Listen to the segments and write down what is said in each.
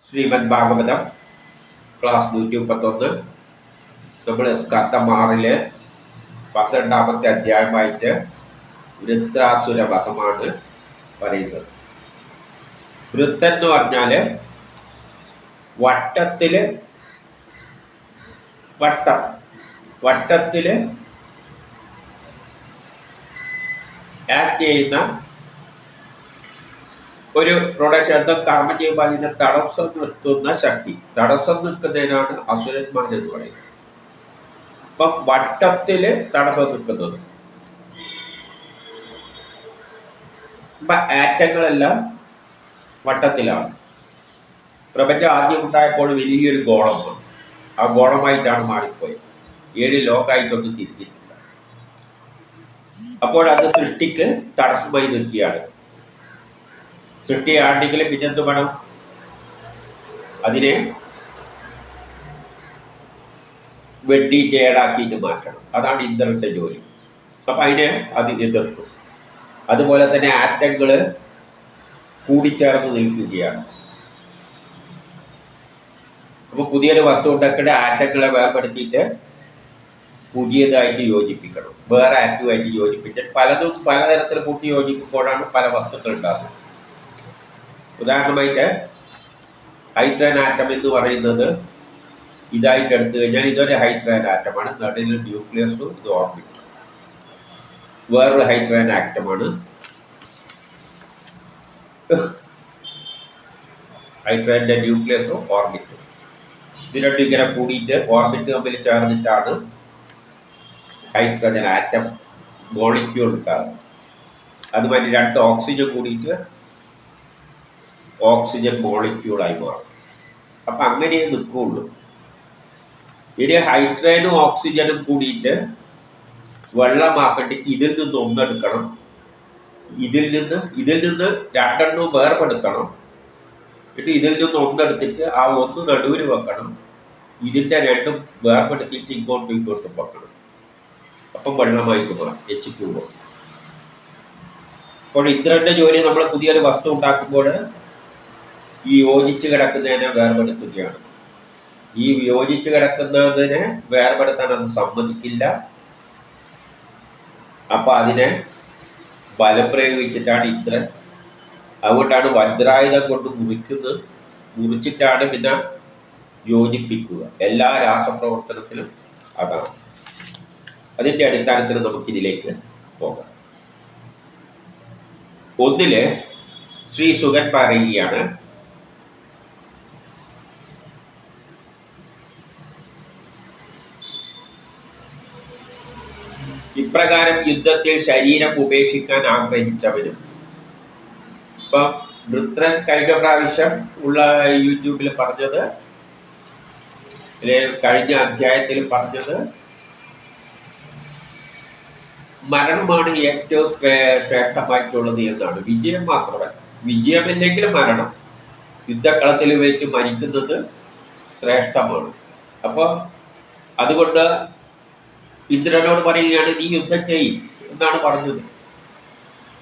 Shrimad Bhagavatam class 131. നമ്മൾ സ്കന്ധം 6 12ാമത്തെ അധ്യായമായിട്ട് വൃത്രാസുര വധമാണ് പറയുന്നത്. വൃത്തൻ എന്ന് പറഞ്ഞാൽ വട്ടത്തിൽ ആക്ട് ചെയ്യുന്ന ഒരു പ്രൊഡക്ഷൻ. എന്താ കർമ്മം ചെയ്യുമ്പോൾ അതിനെ തടസ്സം നിർത്തുന്ന ശക്തി. തടസ്സം നിൽക്കുന്നതിനാണ് അസുരന്മാരെന്ന് പറയുന്നത്. അപ്പം വട്ടത്തില് തടസ്സം നിൽക്കുന്നത്. ആറ്റങ്ങളെല്ലാം വട്ടത്തിലാണ്. പ്രപഞ്ചം ആദ്യം ഉണ്ടായപ്പോൾ വലിയൊരു ഗോളമാണ്. ആ ഗോളമായിട്ടാണ് മാറിപ്പോയത്. 7 ലോകമായിട്ടൊന്നും തിരിഞ്ഞിട്ടില്ല. അപ്പോൾ അത് സൃഷ്ടിക്ക് തടസ്സമായി നിൽക്കുകയാണ്. സൃഷ്ടിയാണെങ്കിൽ പിന്നെന്ത് വേണം? അതിനെ വെട്ടി ചേടാക്കിയിട്ട് മാറ്റണം. അതാണ് ഇന്ദ്രന്റെ ജോലി. അപ്പം അതിനെ അത് എതിർക്കും. അതുപോലെ തന്നെ ആറ്റങ്ങൾ കൂടിച്ചേർന്ന് നിൽക്കുകയാണ്. അപ്പോൾ പുതിയൊരു വസ്തു ഉണ്ടാക്കേണ്ട ആറ്റങ്ങളെ വേർപെടുത്തിയിട്ട് പുതിയതായിട്ട് യോജിപ്പിക്കണം. വേറെ ആറ്റുമായിട്ട് യോജിപ്പിച്ചിട്ട് പലതും പലതരത്തിൽ കൂട്ടി യോജിപ്പിക്കുമ്പോഴാണ് പല വസ്തുക്കൾ ഉണ്ടാകുന്നത്. ഉദാഹരണമായിട്ട് ഹൈഡ്രജൻ ആറ്റം എന്ന് പറയുന്നത് ഇതായിട്ട് എടുത്തു കഴിഞ്ഞാൽ ഇതൊരു ഹൈഡ്രജൻ ആറ്റമാണ്. നടുവിൽ ന്യൂക്ലിയസും ഇത് ഓർബിറ്റ്. വേറൊരു ഹൈഡ്രജൻ ആറ്റമാണ്. ഹൈഡ്രജന്റെ ന്യൂക്ലിയസും ഓർബിറ്റും ഇത് രണ്ടും ഇങ്ങനെ കൂടിയിട്ട് ഓർബിറ്റ് തമ്മിൽ ചേർന്നിട്ടാണ് ഹൈഡ്രജൻ ആറ്റം മോളിക്യൂൾ ഉണ്ടാകുന്നത്. അതുമാതിരി 2 ഓക്സിജൻ കൂടിയിട്ട് ഓക്സിജൻ മോളിക്യൂളായി മാറും. അപ്പം അങ്ങനെ നിൽക്കുകയുള്ളൂ. ഇനി ഹൈഡ്രജനും ഓക്സിജനും കൂടിയിട്ട് വെള്ളമാക്കണ്ടെങ്കിൽ ഇതിൽ നിന്ന് ഒന്നെടുക്കണം. ഇതിൽ നിന്ന് 2 എണ്ണവും വേർപെടുത്തണം. എന്നിട്ട് ഇതിൽ നിന്ന് ഒന്നെടുത്തിട്ട് ആ ഒന്ന് നടുവിൽ വെക്കണം. ഇതിൻ്റെ 2 വേർപെടുത്തിയിട്ട് ഇങ്ങോട്ടും വെക്കണം. അപ്പം വെള്ളമായി മാറും. H2O. അപ്പോൾ ഇന്ദ്രന്റെ ജോലി നമ്മൾ പുതിയൊരു വസ്തു ഉണ്ടാക്കുമ്പോൾ ഈ യോജിച്ച് കിടക്കുന്നതിനെ വേർപെടുത്തുകയാണ്. ഈ യോജിച്ച് കിടക്കുന്നതിനെ വേർപെടുത്താൻ അത് സമ്മതിക്കില്ല. അപ്പം അതിനെ ബലം പ്രയോഗിച്ചിട്ടാണ് ഇന്ദ്രൻ. അതുകൊണ്ടാണ് വജ്രായുധം കൊണ്ട് മുറിച്ചിട്ടാണ് പിന്നെ യോജിപ്പിക്കുക. എല്ലാ രാസപ്രവർത്തനത്തിലും അതാണ്. അതിൻ്റെ അടിസ്ഥാനത്തിൽ നമുക്കിതിലേക്ക് പോകാം. 1 ശ്രീ സുഗൻ പറയുകയാണ്, ഇപ്രകാരം യുദ്ധത്തിൽ ശരീരം ഉപേക്ഷിക്കാൻ ആഗ്രഹിച്ചവനും. ഇപ്പം വൃത്രൻ കഴിഞ്ഞ പ്രാവശ്യം ഉള്ള യൂട്യൂബിൽ പറഞ്ഞത്, കഴിഞ്ഞ അധ്യായത്തിൽ പറഞ്ഞത് മരണമാണ് ഏറ്റവും ശ്രേഷ്ഠമായിട്ടുള്ളത് എന്നാണ്. വിജയം മാത്രമല്ല, വിജയമില്ലെങ്കിൽ മരണം, യുദ്ധക്കളത്തിൽ വെച്ച് മരിക്കുന്നത് ശ്രേഷ്ഠമാണ്. അപ്പോൾ അതുകൊണ്ട് ഇന്ദ്രനോട് പറയുകയാണ്, നീ യുദ്ധം ചെയ്യും എന്നാണ് പറഞ്ഞത്.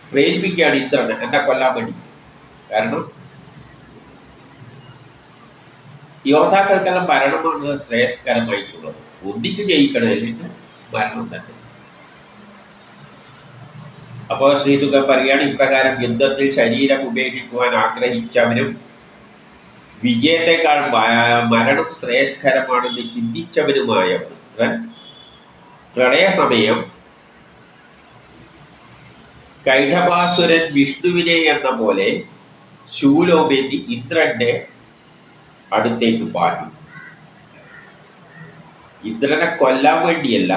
പ്രേരിപ്പിക്കുകയാണ് ഇന്ദ്രനെ എന്നെ കൊല്ലാൻ വേണ്ടി. കാരണം യോദ്ധാക്കൾക്കെല്ലാം മരണമാണ് ശ്രേഷ്ഠകരമായിട്ടുള്ളത്. ഒന്നിക്ക് ജയിക്കണം, അല്ലെങ്കിൽ മരണം തന്നെ. അപ്പോൾ ശ്രീസുഖൻ പറയുകയാണ്, ഇപ്രകാരം യുദ്ധത്തിൽ ശരീരം ഉപേക്ഷിക്കുവാൻ ആഗ്രഹിച്ചവനും വിജയത്തെക്കാൾ മരണം ശ്രേഷ്ഠകരമാണെന്ന് ചിന്തിച്ചവനുമായ വൃത്രൻ പ്രളയസമയം കൈഠഭാസുരൻ വിഷ്ണുവിനെ എന്ന പോലെ ശൂലോമേന്തി ഇന്ദ്രന്റെ അടുത്തേക്ക് പാഞ്ഞു. ഇന്ദ്രനെ കൊല്ലാൻ വേണ്ടിയല്ല.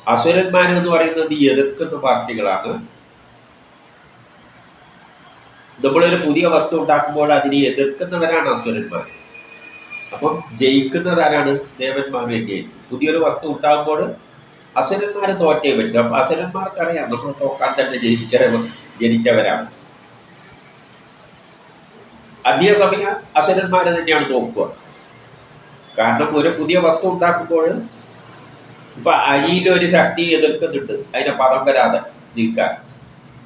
അസുരന്മാരെന്ന് പറയുന്നത് എതിർക്കുന്ന പാർട്ടികളാണ്. നമ്മളൊരു പുതിയ വസ്തു ഉണ്ടാക്കുമ്പോൾ അതിനെ എതിർക്കുന്നവരാണ് അസുരന്മാർ. അപ്പം ജയിക്കുന്നതാരാണ്? ദേവന്മാർ തന്നെയായിരിക്കും. പുതിയൊരു വസ്തു ഉണ്ടാകുമ്പോൾ അസുരന്മാർ തോറ്റേ പറ്റും. അപ്പം അസുരന്മാർക്കറിയാം നമ്മൾ തോക്കാൻ തന്നെ ജനിച്ചവരാണ്. അതേസമയം അസുരന്മാർ തന്നെയാണ് തോക്കുക. കാരണം ഒരു പുതിയ വസ്തു ഉണ്ടാക്കുമ്പോൾ ഇപ്പം അരിയിലൊരു ശക്തി എതിർക്കുന്നുണ്ട് അതിനെ പദം വരാതെ നിൽക്കാൻ.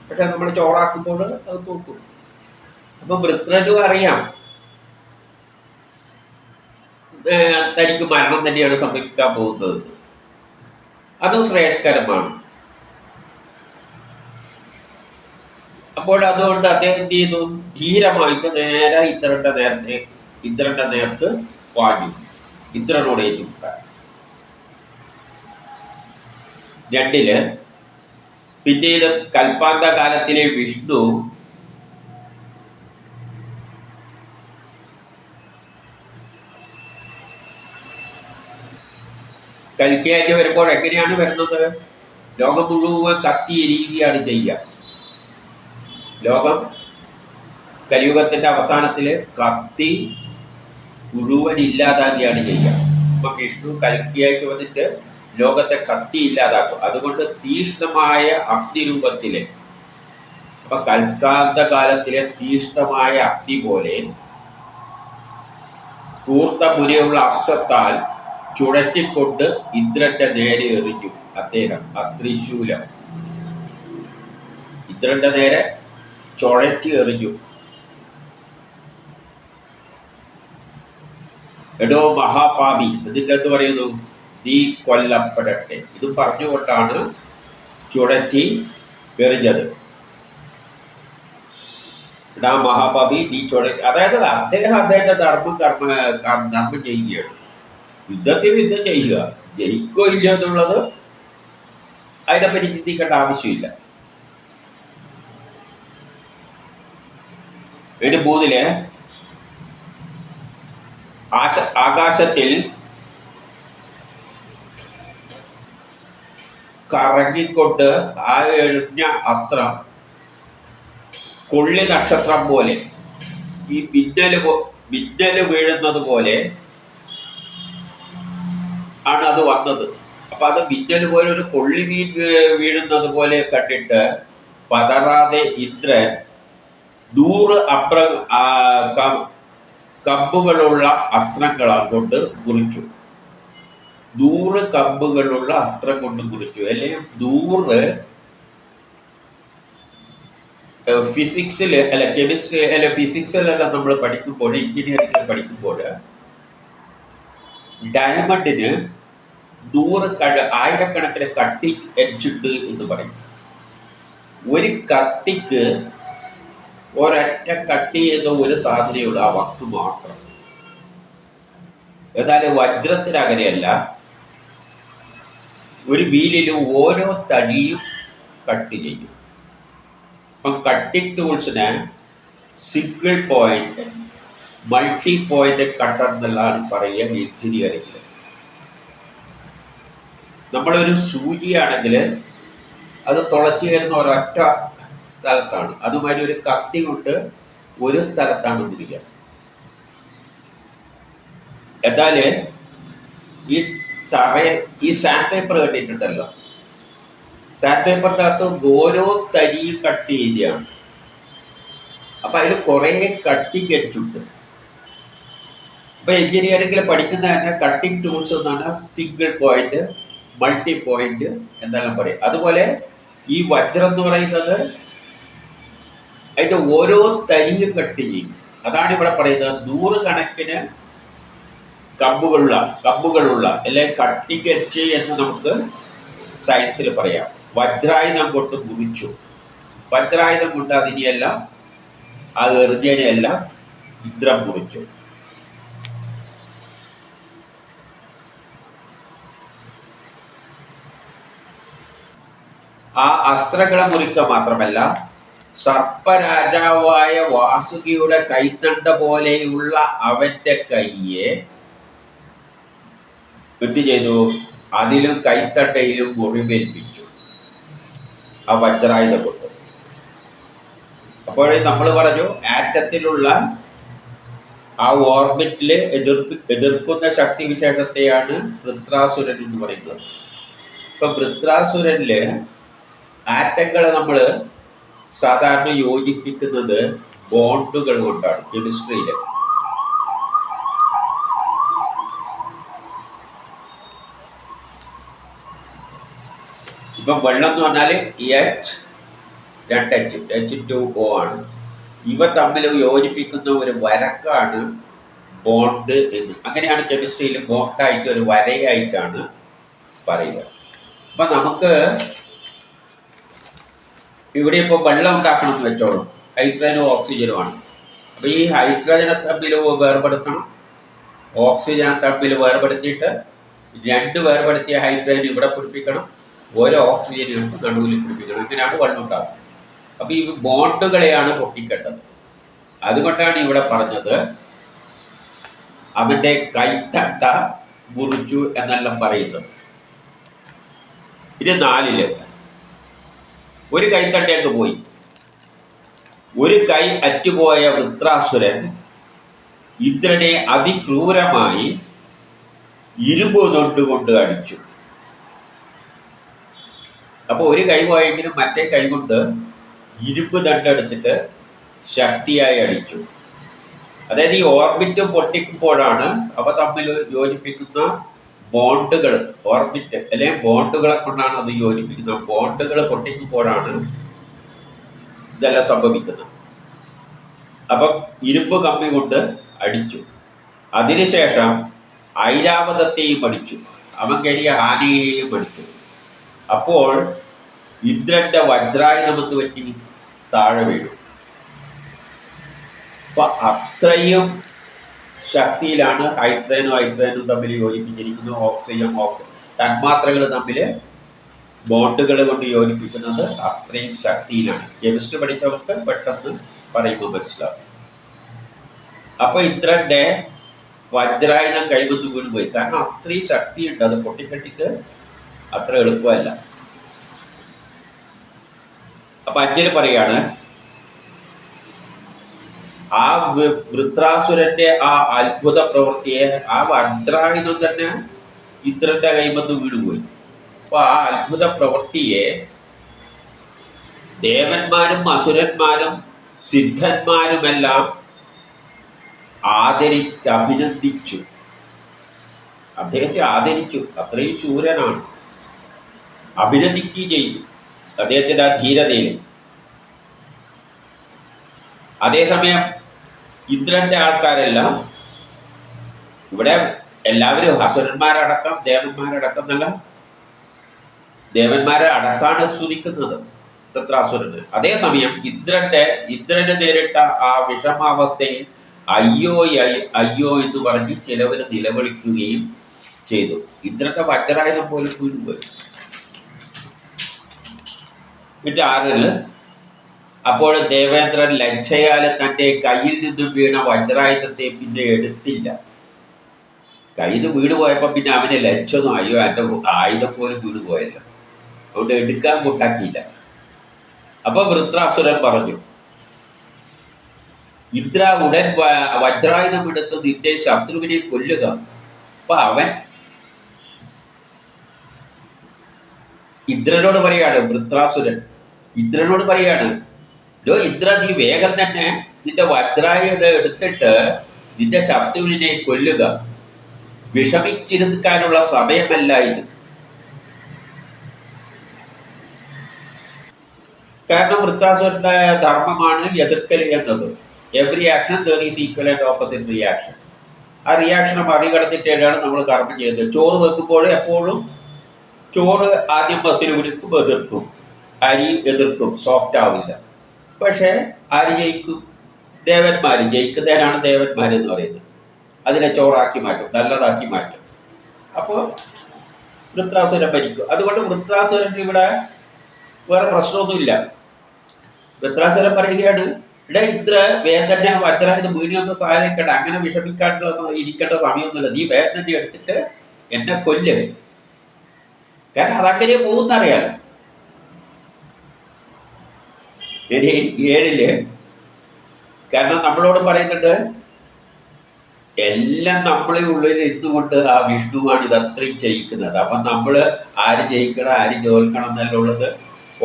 പക്ഷെ നമ്മൾ ചോറാക്കുമ്പോൾ അത് തോക്കും. അപ്പം വൃത്രനും അറിയാം തനിക്ക് മരണം തന്നെയാണ് സംഭവിക്കാൻ പോകുന്നത്. അതും ശ്രേഷ്ഠകരമാണ്. അപ്പോൾ അതുകൊണ്ട് അദ്ദേഹം എന്ത് ചെയ്തു? ധീരമായിട്ട് നേരെ ഇന്ദ്രന്റെ നേർക്ക് വാങ്ങി. ഇന്ദ്രനോട് ഏറ്റുമുട്ടാൻ. രണ്ടില് പിന്നീട് കൽപ്പാന്ത കാലത്തിലെ വിഷ്ണു കൽക്കിയായിട്ട് വരുമ്പോൾ എങ്ങനെയാണ് വരുന്നത്? ലോകം മുഴുവൻ കത്തിയിരിക്കുകയാണ് ചെയ്യുക. ലോകം കലിയുഗത്തിന്റെ അവസാനത്തില് കത്തി മുഴുവൻ ഇല്ലാതാക്കിയാണ് ചെയ്യുക. അപ്പൊ വിഷ്ണു കൽക്കിയായിട്ട് വന്നിട്ട് ലോകത്തെ കത്തി ഇല്ലാതാക്കും. അതുകൊണ്ട് തീഷ്ണമായ അഗ്നിരൂപത്തില്, അപ്പൊ കൽക്കാന്ത കാലത്തിലെ തീഷ്ണമായ അഗ്നി പോലെ കൂർത്ത മുനയുള്ള അസ്ത്രത്താൽ ചുഴറ്റിക്കൊണ്ട് ഇന്ദ്രന്റെ നേരെ എറിഞ്ഞു അദ്ദേഹം ത്രിശൂലം. ഇന്ദ്രന്റെ നേരെ ചുഴറ്റി എറിഞ്ഞു. എടോ മഹാപാപി, എന്നിട്ട് എന്ത് പറയുന്നു? നീ കൊല്ലപ്പെടട്ടെ. ഇത് പറഞ്ഞുകൊണ്ടാണ് ചുഴറ്റി എറിഞ്ഞത്. എടാ മഹാപാപി, നീ അതായത് അദ്ദേഹത്തെ ധർമ്മം ചെയ്യുകയാണ്. യുദ്ധം ചെയ്യുക. ജയിക്കോ ഇല്ല എന്നുള്ളത് അതിനെപ്പറ്റി ചിന്തിക്കേണ്ട ആവശ്യമില്ല. ഇതിന് 3 ആകാശത്തിൽ കറങ്ങിക്കൊണ്ട് ആ എറിഞ്ഞ അസ്ത്രം കൊള്ളി നക്ഷത്രം പോലെ, ഈ മിന്നല് വീഴുന്നത് പോലെ ആണ് അത് വന്നത്. അപ്പൊ അത് മിന്നല് പോലെ ഒരു കൊള്ളി വീഴുന്നത് പോലെ കണ്ടിട്ട് പതറാതെ ഇന്ദ്രൻ 100 കമ്പുകളുള്ള അസ്ത്രങ്ങൾ കൊണ്ട് മുറിച്ചു. 100 കമ്പുകളുള്ള അസ്ത്രം കൊണ്ട് മുറിച്ചു. അല്ലെങ്കിൽ 100 ഫിസിക്സില് അല്ല കെമിസ്ട്രി അല്ല ഫിസിക്സിലെല്ലാം നമ്മൾ പഠിക്കുമ്പോൾ, എഞ്ചിനീയറിംഗിൽ പഠിക്കുമ്പോൾ ഡയമണ്ടിന് 1000കണക്കിന് കട്ടി എഡ്ജുണ്ട് എന്ന് പറയും. ഒരു കത്തിക്ക് ഒരൊറ്റ കട്ടി ചെയ്ത ഒരു സാധനയുള്ള ആ വക്ക് മാത്രം. എന്നാലും വജ്രത്തിന് അങ്ങനെയല്ല. ഒരു വീലിലും ഓരോ തടിയും കട്ട് ചെയ്യും. അപ്പം കട്ടിംഗ് ടൂൾസിന് single point, multi point cutter എന്നെല്ലാം പറയുക എഞ്ചിനീയറിംഗിൽ. നമ്മളൊരു സൂചിയാണെങ്കിൽ അത് തുളച്ചു കയറുന്ന ഒരൊറ്റ സ്ഥലത്താണ്. അതുമാതിരി ഒരു കത്തി കൊണ്ട് ഒരു സ്ഥലത്താണ് മുറിക്കുക. എന്നാൽ ഈ സാൻഡ് പേപ്പർ കണ്ടിട്ടുണ്ടല്ലോ, സാൻഡ് പേപ്പറിൻ്റെ അകത്ത് ഓരോ തരിയും കട്ട് ചെയ്യുകയാണ്. അപ്പൊ അതിൽ കുറെ കട്ടിങ് എഡ്ജുണ്ട്. അപ്പൊ എഞ്ചിനീയറിംഗിൽ പഠിക്കുന്ന തന്നെ കട്ടിങ് ടൂൾസ് എന്നാണ് സിംഗിൾ പോയിന്റ്, മൾട്ടി പോയിന്റ് എന്നെല്ലാം പറയും. അതുപോലെ ഈ വജ്രം എന്ന് പറയുന്നത് അതിന്റെ ഓരോ തരിയും കട്ട് ചെയ്യും. അതാണ് ഇവിടെ പറയുന്നത് 100 കണക്കിന് കമ്പുകളുള്ള അല്ലെങ്കിൽ കട്ടിങ് എഡ്ജ് എന്ന് നമുക്ക് സയൻസിൽ പറയാം. വജ്രായുധം കൊണ്ട് മുറിച്ചു. വജ്രായുധം കൊണ്ട് അതിനെയെല്ലാം ആ എറിഞ്ഞതിനെയെല്ലാം ഇന്ദ്രൻ മുറിച്ചു. ആ അസ്ത്രങ്ങളെ മുറിക്കുക മാത്രമല്ല, സർപ്പരാജാവായ വാസുകിയുടെ കൈത്തണ്ട പോലെയുള്ള അവന്റെ കൈയെ എന്ത് ചെയ്തു? അതിലും കൈത്തണ്ടയിലും മുറിവേൽപ്പിച്ചു ആ വജ്രായുധം കൊണ്ട്. അപ്പോഴേ നമ്മൾ പറഞ്ഞു ആറ്റത്തിലുള്ള ആ ഓർബിറ്റില് എതിർക്കുന്ന ശക്തി വിശേഷത്തെയാണ് വൃത്രാസുരൻ എന്ന് പറയുന്നത്. ഇപ്പൊ വൃത്രാസുരനില് ആറ്റങ്ങളെ നമ്മൾ സാധാരണ യോജിപ്പിക്കുന്നത് ബോണ്ടുകൾ കൊണ്ടാണ് കെമിസ്ട്രിയില്. ഇപ്പം വെള്ളം എന്ന് പറഞ്ഞാൽ H2O ആണ്. ഇവ തമ്മിൽ യോജിപ്പിക്കുന്ന ഒരു വരക്കാണ് ബോണ്ട് എന്ന്. അങ്ങനെയാണ് കെമിസ്ട്രിയിൽ ബോണ്ടായിട്ട് ഒരു വരയായിട്ടാണ് പറയുക. അപ്പം നമുക്ക് ഇവിടെ ഇപ്പോൾ വെള്ളം ഉണ്ടാക്കണം എന്ന് വെച്ചോളൂ. ഹൈഡ്രജനും ഓക്സിജനുമാണ്. അപ്പോൾ ഈ ഹൈഡ്രജനെ തമ്മിൽ വേർപെടുത്തണം, ഓക്സിജനെ തമ്മിൽ വേർപെടുത്തിയിട്ട് രണ്ട് വേർപെടുത്തിയ ഹൈഡ്രജൻ ഇവിടെ പിടിപ്പിക്കണം, ഓരോ ഓക്സിജനും നടുവിൽ പിടിപ്പിക്കണം. അങ്ങനെയാണ് വെള്ളം ഉണ്ടാകുന്നത്. അപ്പോൾ ഈ ബോണ്ടുകളെയാണ് പൊട്ടിക്കേണ്ടത്. അതുകൊണ്ടാണ് ഇവിടെ പറഞ്ഞത് അവൻ്റെ കൈത്തട്ട മുറിച്ചു എന്നെല്ലാം പറയുന്നത്. ഇനി 4 ഒരു കൈത്തട്ടയൊക്കെ പോയി. ഒരു കൈ അറ്റുപോയ വൃത്രാസുരൻ ഇന്ദ്രനെ അതിക്രൂരമായി ഇരുമ്പ് തൊണ്ടുകൊണ്ട് അടിച്ചു. അപ്പോൾ ഒരു കൈ പോയെങ്കിലും മറ്റേ കൈ കൊണ്ട് ഇരുമ്പ് ദണ്ടെടുത്തിട്ട് ശക്തിയായി അടിച്ചു. അതായത് ഈ ഓർബിറ്റ് പൊട്ടിക്കുമ്പോഴാണ് അവ തമ്മിൽ യോജിപ്പിക്കുന്ന ബോണ്ടുകൾ, ഓർബിറ്റ് അല്ലെങ്കിൽ ബോണ്ടുകളെ കൊണ്ടാണ് അത് യോജിപ്പിക്കുന്നത്. ബോണ്ടുകൾ പൊട്ടിക്കുമ്പോഴാണ് ഇതെല്ലാം സംഭവിക്കുന്നത്. അപ്പം ഇരുമ്പ് കമ്പി കൊണ്ട് അടിച്ചു. അതിനുശേഷം ഐരാവതത്തെയും അടിച്ചു, അവൻ കയറിയ ആനയെയും അടിച്ചു. അപ്പോൾ ഇന്ദ്രന്റെ വജ്രായുധമെന്ന് പറ്റി താഴെ വീണു. അപ്പൊ അത്രയും ശക്തിയിലാണ് ഹൈഡ്രജനും തമ്മിൽ യോജിപ്പിച്ചിരിക്കുന്നത്. ഓക്സിജൻ തന്മാത്രകൾ തമ്മിൽ ബോണ്ടുകൾ കൊണ്ട് യോജിപ്പിക്കുന്നത് അത്രയും ശക്തിയിലാണ്. കെമിസ്ട്രി പഠിച്ചവർക്ക് പെട്ടെന്ന് പറയുമ്പോൾ മനസ്സിലാവും. അപ്പൊ ഇന്ദ്രന്റെ വജ്രായുധം കൈവന്ന് വീണുപോയി. കാരണം അത്രയും ശക്തിയുണ്ട്, അത് പൊട്ടിക്കെട്ടിക്ക് അത്ര എളുപ്പമല്ല. അപ്പൊ 5 പറയാണ്, ആ വൃത്രാസുരന്റെ ആ അത്ഭുത പ്രവൃത്തിയെ, ആ വജ്രായുധം തന്നെ ഇന്ദ്രന്റെ കൈവന്ന് വീണുപോയി. അപ്പൊ ആ അത്ഭുത പ്രവൃത്തിയെ ദേവന്മാരും അസുരന്മാരും സിദ്ധന്മാരുമെല്ലാം അഭിനന്ദിച്ചു. അദ്ദേഹത്തെ ആദരിച്ചു. അത്രയും ശൂരനാണ്. അഭിനന്ദിക്കുകയും ചെയ്തു അദ്ദേഹത്തിന്റെ ആ ധീരതയിൽ. അതേസമയം ഇന്ദ്രന്റെ ആൾക്കാരെല്ലാം, ഇവിടെ എല്ലാവരും അസുരന്മാരടക്കം ദേവന്മാരടക്കം എന്നല്ല, ദേവന്മാരെ അടക്കാണ് സ്തുതിക്കുന്നത് വൃത്രാസുരന്. അതേസമയം ഇന്ദ്രന് നേരിട്ട ആ വിഷമാവസ്ഥയിൽ അയ്യോ അയ്യോ എന്ന് പറഞ്ഞ് ചിലവർ നിലവിളിക്കുകയും ചെയ്തു. ഇന്ദ്രന്റെ വജ്രായുധം പോലും വീണുപോയി. എന്നിട്ട് 6 അപ്പോൾ ദേവേന്ദ്രൻ ലജ്ജയാല് തൻ്റെ കയ്യിൽ നിന്നും വീണ വജ്രായുധത്തെ പിന്നെ എടുത്തില്ല. കയ്യിൽ നിന്ന് വീണ് പോയപ്പോൾ പിന്നെ അവനെ ലജ്ജൊന്നും, അയ്യോ എൻ്റെ ആയുധം പോലും വീണ് പോയല്ലോ, അതുകൊണ്ട് എടുക്കാൻ കൂട്ടാക്കിയില്ല. അപ്പൊ വൃത്രാസുരൻ പറഞ്ഞു, ഇന്ദ്ര ഉടൻ വജ്രായുധം എടുത്ത് നിന്റെ ശത്രുവിനെ കൊല്ലുക. അപ്പൊ അവൻ ഇന്ദ്രനോട് പറയാണ്, വൃത്രാസുരൻ ഇന്ദ്രനോട് പറയാണ്, ഇന്ദ്ര നീ വേഗം തന്നെ നിന്റെ വജ്രായുധം എടുത്തിട്ട് നിന്റെ ശത്രുവിനെ കൊല്ലുക, വിഷമിച്ചിരിക്കാനുള്ള സമയമല്ല ഇത്. കാരണം വൃത്രാസുരന്റെ ധർമ്മമാണ് എതിർക്കൽ എന്നത്. Every action there is equal and opposite reaction. ആ റിയാക്ഷനെ മറികടന്നിട്ടാണ് നമ്മൾ കർമ്മം ചെയ്യുന്നത്. ചോറ് വെക്കുമ്പോൾ എപ്പോഴും ചോറ് ആദ്യം ബസ്സിൽ വിളിക്കും, എതിർക്കും, അരി എതിർക്കും, സോഫ്റ്റ് ആവില്ല. പക്ഷേ ആര് ജയിക്കും? ദേവന്മാർ. ജയിക്കുന്നതിനാണ് ദേവന്മാരെന്ന് പറയുന്നത്. അതിനെ ചോറാക്കി മാറ്റും, നല്ലതാക്കി മാറ്റും. അപ്പോൾ വൃത്രാസുരൻ ഭരിക്കും. അതുകൊണ്ട് വൃത്രാസുരൻ ഇവിടെ വേറെ പ്രശ്നമൊന്നുമില്ല. വൃത്രാസുരൻ പറയുകയാണ്, ഇന്ദ്ര വേഗം തന്നെ വജ്രായുധം വീണിയൊന്നും സഹായിക്കണ്ട, അങ്ങനെ വിഷമിക്കാനുള്ള ഇരിക്കേണ്ട സമയമൊന്നുമില്ല, നീ വേഗം തന്നെ എടുത്തിട്ട് എന്നെ കൊല്ല്. കാരണം അതങ്ങനെ പോകുന്നറിയാലോ. 7 കാരണം നമ്മളോട് പറയുന്നുണ്ട്, എല്ലാം നമ്മളെ ഉള്ളിൽ ഇരുന്നുകൊണ്ട് ആ വിഷ്ണുവാണ് ഇതത്രയും ചെയ്യിക്കുന്നത്. അപ്പം നമ്മൾ ആര് ജയിക്കണം ആര് തോൽക്കണം എന്നുള്ളത്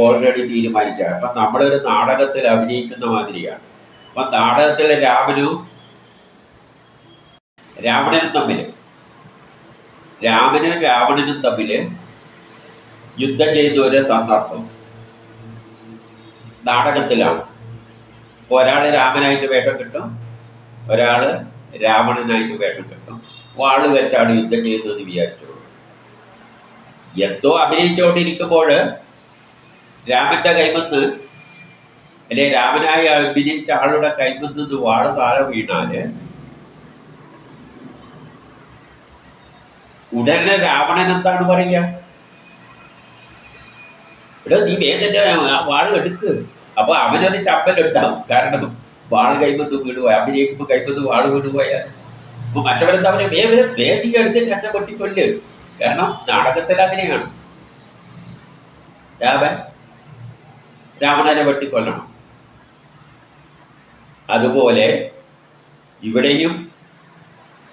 ഓൾറെഡി തീരുമാനിച്ചാണ്. അപ്പം നമ്മളൊരു നാടകത്തിൽ അഭിനയിക്കുന്ന മാതിരിയാണ്. അപ്പം നാടകത്തിലെ രാമനും രാവണനും തമ്മിൽ യുദ്ധം ചെയ്യുന്ന ഒരു സന്ദർഭം നാടകത്തിലാണ്. ഒരാൾ രാമനായിട്ട് വേഷം കിട്ടും, ഒരാൾ രാവണനായിട്ട് വേഷം കെട്ടും, വാള് വെച്ചാണ് യുദ്ധം ചെയ്യുന്നതെന്ന് വിചാരിച്ചോളൂ. എന്തോ അഭിനയിച്ചുകൊണ്ടിരിക്കുമ്പോൾ രാമന്റെ കൈമന്ന്, അല്ലെ രാമനായി അഭിനയിച്ച ആളുടെ കൈമന്ന് വാള് താഴെ വീണാല് ഉടനെ രാവണൻ എന്താണ് പറയുക? ഇവിടെ നീ വേദന്റെ ആ വാള് എടുക്ക്. അപ്പൊ അവനൊരു ചപ്പലുണ്ടാവും. കാരണം വാള് കൈമന്ന് വീടുപോയി, അഭിനയിക്കുമ്പോൾ കൈമന്ന് വാള് വീടുപോയാൽ അപ്പൊ മറ്റവരെന്താ അവനെ വേദി എടുത്തിട്ട് എന്നെ പൊട്ടിക്കൊല്ല്. കാരണം നാടകത്തിൽ അങ്ങനെയാണ്, രാവണനെ വെട്ടിക്കൊല്ലണം. അതുപോലെ ഇവിടെയും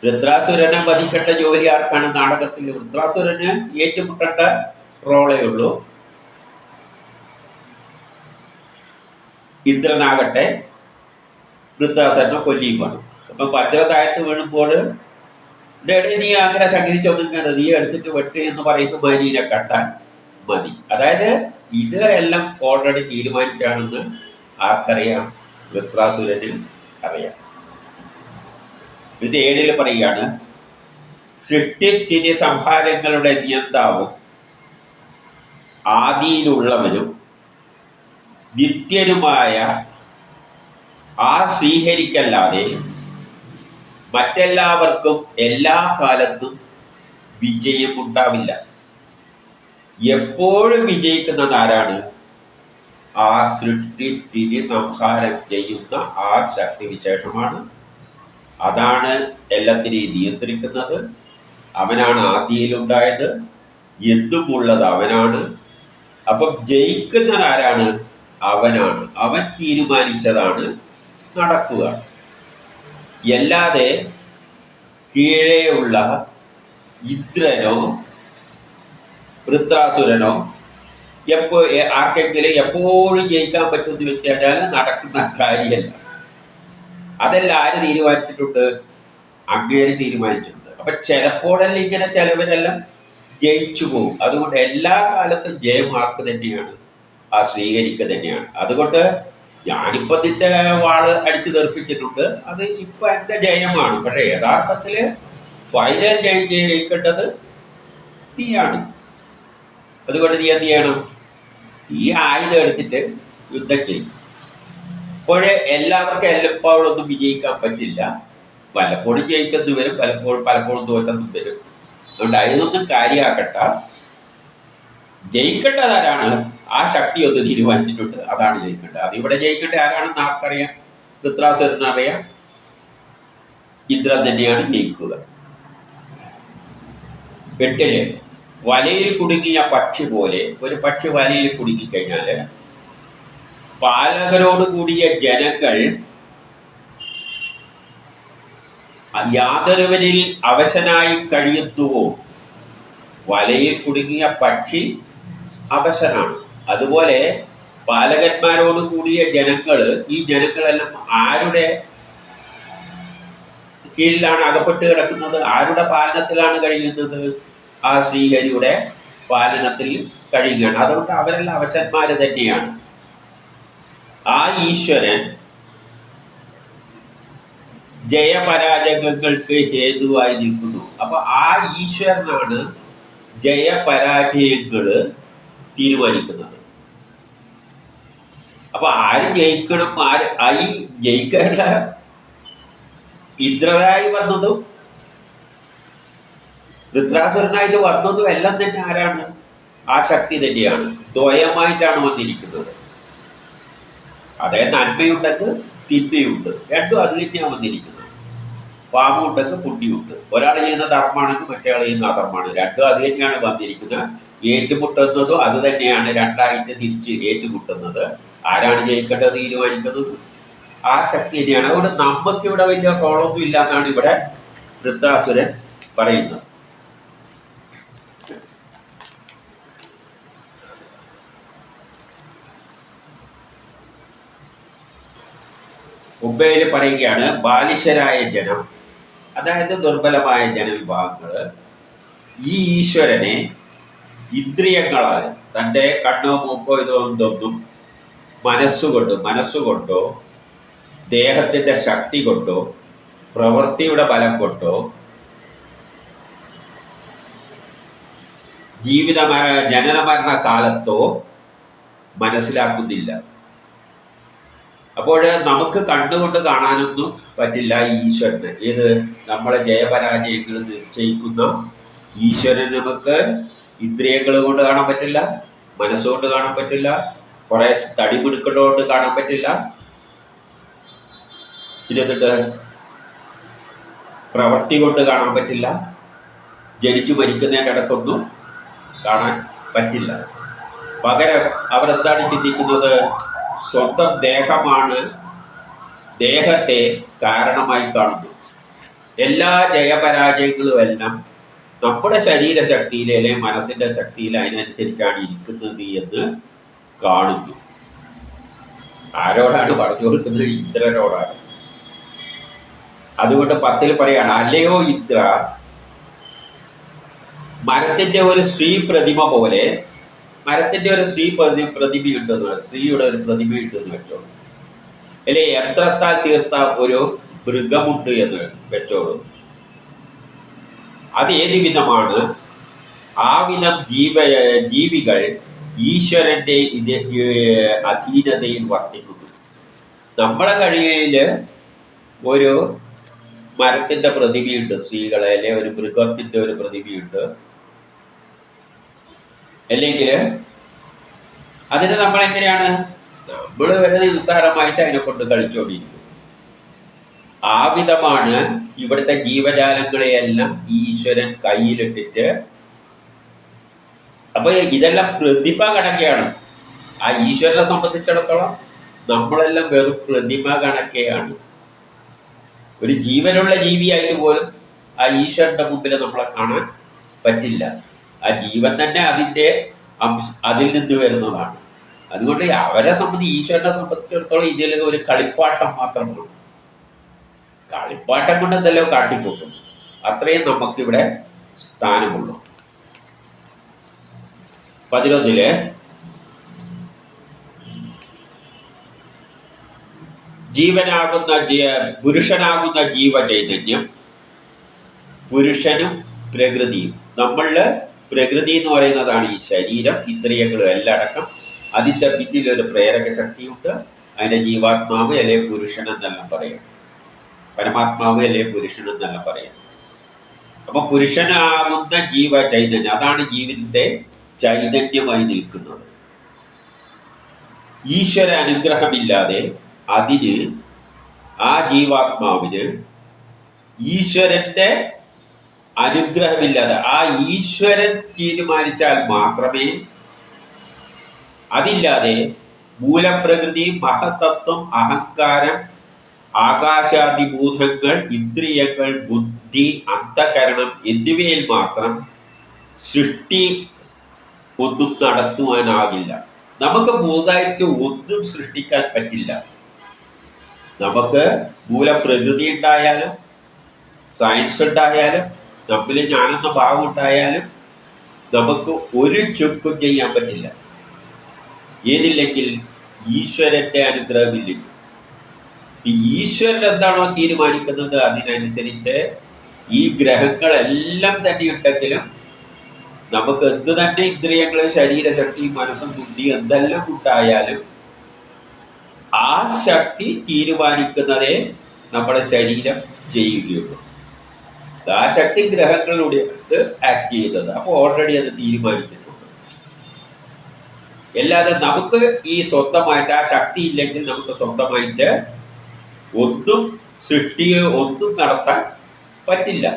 വൃത്രാസുരനെ വധിക്കേണ്ട ജോലി ആർക്കാണ്? നാടകത്തിൽ വൃത്രാസുരന് ഏറ്റുമുട്ടേണ്ട റോളേ ഉള്ളൂ. ഇന്ദ്രനാകട്ടെ വൃത്രാസുരനെ കൊല്ലിയും വേണം. അപ്പൊ വജ്രതായത്ത് വീഴുമ്പോൾ നീ അങ്ങനെ ശങ്കിച്ചൊന്നും നീ എടുത്തിട്ട് വെട്ട് എന്ന് പറയുന്ന മാരീനെ കണ്ടാൽ മതി. അതായത് ഇത് എല്ലാം ഓൾറെഡി തീരുമാനിച്ചാണെന്ന് ആർക്കറിയാം? വൃത്രാസുരന് അറിയാം. ഇത് 7 പറയുകയാണ്, സൃഷ്ടിസ്ഥിതി സംഹാരങ്ങളുടെ നിയന്താവും ആദിയിലുള്ളവനും നിത്യനുമായ ആ ശ്രീഹരിക്കല്ലാതെ മറ്റെല്ലാവർക്കും എല്ലാ കാലത്തും വിജയമുണ്ടാവില്ല. എപ്പോഴും വിജയിക്കുന്നത് ആരാണ്? ആ സൃഷ്ടിസ്ഥിതി സംഹാരം ചെയ്യുന്ന ആ ശക്തിവിശേഷമാണ്. അതാണ് എല്ലാത്തിനെയും നിയന്ത്രിക്കുന്നത്. അവനാണ് ആദിയിലുണ്ടായത്, എന്തുമുള്ളത് അവനാണ്. അപ്പം ജയിക്കുന്നത് ആരാണ്? അവനാണ്. അവൻ തീരുമാനിച്ചതാണ് നടക്കുക. അല്ലാതെ കീഴെയുള്ള ഇന്ദ്രനോ വൃത്രാസുരനോ ആർക്കെങ്കിലും എപ്പോഴും ജയിക്കാൻ പറ്റുമെന്ന് വെച്ച് കഴിഞ്ഞാൽ നടക്കുന്ന കാര്യമല്ല. അതെല്ലാം ആര് തീരുമാനിച്ചിട്ടുണ്ട്? അങ്ങേര് തീരുമാനിച്ചിട്ടുണ്ട്. അപ്പൊ ചിലപ്പോഴെല്ലാം ഇങ്ങനെ ചിലവരെല്ലാം ജയിച്ചു പോകും. അതുകൊണ്ട് എല്ലാ കാലത്തും ജയം ആർക്ക് തന്നെയാണ്? ആ ശ്രീഹരിക്ക് തന്നെയാണ്. അതുകൊണ്ട് ഞാനിപ്പോ നിന്റെ വാള് അടിച്ചു തെറിപ്പിച്ചിട്ടുണ്ട്, അത് ഇപ്പൊ എന്റെ ജയമാണ്. പക്ഷെ യഥാർത്ഥത്തില് ഫൈനൽ ജയിക്കേണ്ടത് നീയാണ്. അതുകൊണ്ട് നീ എന്ത് ചെയ്യണം? ഈ ആയുധം എടുത്തിട്ട് യുദ്ധം ചെയ്യും. അപ്പോഴേ എല്ലാവർക്കും എല്ലപ്പോഴൊന്നും വിജയിക്കാൻ പറ്റില്ല. പലപ്പോഴും ജയിച്ചെന്ന് വരും, പലപ്പോഴും തോറ്റെന്നും വരും. അതുകൊണ്ട് അതിനൊന്നും കാര്യമാക്കട്ട. ജയിക്കേണ്ടത് ആരാണ്? ആ ശക്തി ഒന്ന് തീരുമാനിച്ചിട്ടുണ്ട്, അതാണ് ജയിക്കേണ്ടത്. അതിവിടെ ജയിക്കേണ്ടത് ആരാണെന്ന് ആർക്കറിയാം? വൃത്രാസുരനറിയാം. ഇന്ദ്രൻ തന്നെയാണ് ജയിക്കുക. 8 വലയിൽ കുടുങ്ങിയ പക്ഷി പോലെ ഒരു പക്ഷി വലയിൽ കുടുങ്ങിക്കഴിഞ്ഞാൽ പാലകരോട് കൂടിയ ജനങ്ങൾ യാതൊരുവനിൽ അവശനായി കഴിയുന്നുവോ? വലയിൽ കുടുങ്ങിയ പക്ഷി അവശനാണ്. അതുപോലെ പാലകന്മാരോട് കൂടിയ ജനങ്ങൾ, ഈ ജനങ്ങളെല്ലാം ആരുടെ കീഴിലാണ് അകപ്പെട്ട് കിടക്കുന്നത്? ആരുടെ പാലനത്തിലാണ് കഴിയുന്നത്? ആ ശ്രീഹരിയുടെ പാലനത്തിൽ കഴിയുകയാണ്. അതുകൊണ്ട് അവരെല്ലാം അവശന്മാര് തന്നെയാണ്. ആ ഈശ്വരൻ ജയപരാജയങ്ങൾക്ക് ഹേതുവായി നിൽക്കുന്നു. അപ്പൊ ആ ഈശ്വരനാണ് ജയപരാജയങ്ങള് തീരുമാനിക്കുന്നത്. അപ്പൊ ആര് ജയിക്കണം? ഈ ജയിക്കേണ്ട ഇന്ദ്രനായി വന്നതും വൃത്രാസുരനായിട്ട് വന്നതും എല്ലാം തന്നെ ആരാണ്? ആ ശക്തി തന്നെയാണ്. ദ്വയമായിട്ടാണ് വന്നിരിക്കുന്നത്. അതായത് നന്മയുണ്ടെങ്കിൽ തിന്മയുണ്ട്, രണ്ടും അത് തന്നെയാണ് വന്നിരിക്കുന്നത്. പാപമുണ്ടെങ്കിൽ പുണ്യമുണ്ട്. ഒരാൾ ചെയ്യുന്ന ധർമ്മമാണെങ്കിൽ മറ്റേയാൾ ചെയ്യുന്ന അധർമ്മമാണ്. രണ്ടും അത് തന്നെയാണ് വന്നിരിക്കുന്നത്. ഏറ്റുമുട്ടുന്നതും അത് തന്നെയാണ്. രണ്ടായിട്ട് തിരിച്ച് ഏറ്റുമുട്ടുന്നത്. ആരാണ് ജയിക്കേണ്ടത് തീരുമാനിക്കുന്നത്? ആ ശക്തി തന്നെയാണ്. അതുകൊണ്ട് നമുക്കിവിടെ വലിയ റോളൊന്നും ഇല്ല എന്നാണ് ഇവിടെ വൃത്രാസുരൻ പറയുന്നത്. മുമ്പേല് പറയുകയാണ്, ബാലിശരായ ജനം, അതായത് ദുർബലമായ ജനവിഭാഗങ്ങൾ ഈ ഈശ്വരനെ ഇന്ദ്രിയങ്ങളാൽ, തൻ്റെ കണ്ണോ മൂക്കോ ഇതൊന്നും മനസ്സുകൊണ്ടോ ദേഹത്തിൻ്റെ ശക്തി കൊണ്ടോ പ്രവൃത്തിയുടെ ബലം കൊണ്ടോ ജനനമരണ കാലത്തോ മനസ്സിലാക്കുന്നില്ല. അപ്പോൾ നമുക്ക് കണ്ടുകൊണ്ട് കാണാനൊന്നും പറ്റില്ല ഈശ്വരന്. ഏത് നമ്മളെ ജയപരാജയങ്ങൾ നിശ്ചയിക്കുന്ന ഈശ്വരൻ നമുക്ക് ഇന്ദ്രിയങ്ങൾ കൊണ്ട് കാണാൻ പറ്റില്ല, മനസ്സുകൊണ്ട് കാണാൻ പറ്റില്ല, കുറെ തടിമിടുക്കളോണ്ട് കാണാൻ പറ്റില്ല, എന്നിട്ട് പ്രവൃത്തി കൊണ്ട് കാണാൻ പറ്റില്ല, ജനിച്ചു മരിക്കുന്നതിൻ്റെ ഇടയ്ക്കൊന്നും കാണാൻ പറ്റില്ല. പകരം അവരെന്താണ് ചിന്തിക്കുന്നത്? സ്വന്തം ദേഹമാണ്, ദേഹത്തെ കാരണമായി കാണുന്നു. എല്ലാ ജയപരാജയങ്ങളും എല്ലാം നമ്മുടെ ശരീരശക്തിയിൽ അല്ലെങ്കിൽ മനസ്സിൻ്റെ ശക്തിയിൽ അതിനനുസരിച്ചാണ് ഇരിക്കുന്നത് എന്ന് കാണുന്നു. ആരോടാണ് പറഞ്ഞു കൊടുക്കുന്നത്? ഇന്ദ്രനോടാണ്. അതുകൊണ്ട് 10 പറയാണ്, അല്ലയോ ഇന്ദ്ര, മരത്തിന്റെ ഒരു ശ്രീ പ്രതിമ പോലെ, മരത്തിന്റെ ഒരു ശ്രീ പ്രതിമയുണ്ടെന്ന്, സ്ത്രീയുടെ ഒരു പ്രതിമയുണ്ടെന്ന് വെച്ചോളൂ, അല്ലെ യന്ത്രത്താൽ തീർത്ത ഒരു മൃഗമുണ്ട് എന്ന് വെച്ചോളൂ. അത് ഏത് വിധമാണ്? ആ വിധം ജീവികൾ ഈശ്വരന്റെ അധീനതയിൽ വർത്തിക്കുന്നു. നമ്മുടെ കഴിയിൽ ഒരു മരത്തിന്റെ പ്രതിമയുണ്ട്, സ്ത്രീകളെ, അല്ലെ ഒരു മൃഗത്തിന്റെ ഒരു പ്രതിമയുണ്ട്, അല്ലെങ്കിൽ അതിന് നമ്മളെങ്ങനെയാണ്, നമ്മൾ വരെ നിസ്സാരമായിട്ട് അതിനെ കൊണ്ട് കളിച്ചുകൊണ്ടിരിക്കും. ആ വിധമാണ് ഇവിടുത്തെ ജീവജാലങ്ങളെയെല്ലാം ഈശ്വരൻ കയ്യിലിട്ടിട്ട്, അപ്പൊ ഇതെല്ലാം പ്രതിമ കണക്കെയാണ്. ആ ഈശ്വരനെ സംബന്ധിച്ചിടത്തോളം നമ്മളെല്ലാം വെറും പ്രതിമ കണക്കെയാണ്. ഒരു ജീവനുള്ള ജീവിയായിട്ട് പോലും ആ ഈശ്വരന്റെ മുമ്പിൽ നമ്മളെ കാണാൻ പറ്റില്ല. ആ ജീവൻ തന്നെ അതിൽ നിന്ന് വരുന്നതാണ്. അതുകൊണ്ട് അവരെ ഈശ്വരനെ സംബന്ധിച്ചിടത്തോളം ഇതിൽ ഒരു കളിപ്പാട്ടം മാത്രമാണ്. കളിപ്പാട്ടം കൊണ്ട് എന്തെല്ലോ കാട്ടിക്കൂട്ടും. അത്രയും നമുക്കിവിടെ സ്ഥാനമുള്ളൂ. 11 ജീവനാകുന്ന പുരുഷനാകുന്ന ജീവചൈതന്യം, പുരുഷനും പ്രകൃതിയും. നമ്മളില് പ്രകൃതി എന്ന് പറയുന്നതാണ് ഈ ശരീരം, ഇന്ദ്രിയങ്ങളും എല്ലാം അടക്കം. അതിൻ്റെ പിന്നിലൊരു പ്രേരക ശക്തിയുണ്ട്. അതിൻ്റെ ജീവാത്മാവ് അല്ലെ പുരുഷൻ എന്നെല്ലാം പറയാം, പരമാത്മാവ് അല്ലെ പുരുഷൻ എന്നെല്ലാം പറയാം. അപ്പൊ പുരുഷനാകുന്ന ജീവ ചൈതന്യം, അതാണ് ജീവന്റെ ചൈതന്യമായി നിൽക്കുന്നത്. ഈശ്വര അനുഗ്രഹമില്ലാതെ അതിന്, ആ ജീവാത്മാവിന് ഈശ്വരന്റെ അനുഗ്രഹമില്ലാതെ, ആ ഈശ്വരൻ തീരുമാനിച്ചാൽ മാത്രമേ, അതില്ലാതെ മൂലപ്രകൃതി, മഹത്തത്വം, അഹങ്കാരം, ആകാശാദിഭൂതങ്ങൾ, ഇന്ദ്രിയങ്ങൾ, ബുദ്ധി, അന്ധകരണം എന്നിവയിൽ മാത്രം സൃഷ്ടി ഒന്നും നടത്തുവാനാകില്ല. നമുക്ക് പുതുതായിട്ട് ഒന്നും സൃഷ്ടിക്കാൻ പറ്റില്ല. നമുക്ക് മൂലപ്രകൃതി ഉണ്ടായാലും, സയൻസ് ഉണ്ടായാലും, നമ്മിൽ ഞാനെന്ന ഭാവം ഉണ്ടായാലും നമുക്ക് ഒരു ചുക്കും ചെയ്യാൻ പറ്റില്ല. ഏതില്ലെങ്കിൽ ഈശ്വരന്റെ അനുഗ്രഹമില്ലെങ്കിൽ. ഈശ്വരൻ എന്താണോ തീരുമാനിക്കുന്നത് അതിനനുസരിച്ച് ഈ ഗ്രഹങ്ങളെല്ലാം തന്നെ ഉണ്ടെങ്കിലും നമുക്ക് എന്ത് തന്നെ ഇന്ദ്രിയങ്ങളും ശരീരശക്തി, മനസ്സും, ബുദ്ധി എന്തെല്ലാം ഉണ്ടായാലും ആ ശക്തി തീരുമാനിക്കുന്നതേ നമ്മുടെ ശരീരം ചെയ്യുകയുള്ളൂ. ആ ശക്തി ഗ്രഹങ്ങളിലൂടെ ആക്ട് ചെയ്യുന്നത്. അപ്പോൾ ഓൾറെഡി അത് തീരുമാനിച്ചിട്ടുണ്ട്. അല്ലാതെ നമുക്ക് ഈ സ്വന്തമായിട്ട് ആ ശക്തി ഇല്ലെങ്കിൽ നമുക്ക് സ്വന്തമായിട്ട് ഒന്നും സൃഷ്ടിയോ ഒന്നും നടത്താൻ പറ്റില്ല.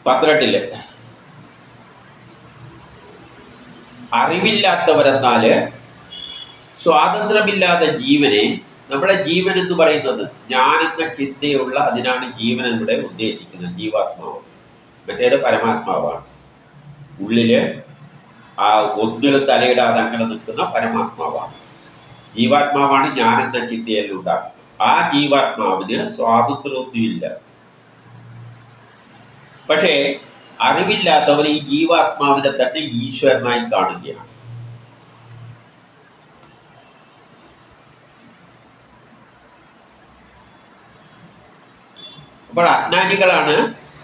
12 അറിവില്ലാത്തവരെന്നാല് സ്വാതന്ത്ര്യമില്ലാത്ത ജീവനെ, നമ്മളെ ജീവൻ എന്ന് പറയുന്നത് ഞാനെന്ന ചിന്തയുള്ള, അതിനാണ് ജീവൻ ഇവിടെ ഉദ്ദേശിക്കുന്നത്, ജീവാത്മാവ്. മറ്റേത് പരമാത്മാവാണ്. ഉള്ളില് ആ ഒന്നിലും തലയിടാതെ അങ്ങനെ നിൽക്കുന്ന പരമാത്മാവാണ്. ജീവാത്മാവാണ് ഞാനെന്ന ചിന്തയെല്ലാം ഉണ്ടാക്കുന്നത്. ആ ജീവാത്മാവിന് സ്വാതന്ത്ര്യമൊന്നുമില്ല. പക്ഷേ അറിവില്ലാത്തവർ ഈ ജീവാത്മാവിനെ തന്നെ ഈശ്വരനായി കാണുകയാണ്. അപ്പോൾ അജ്ഞാനികളാണ്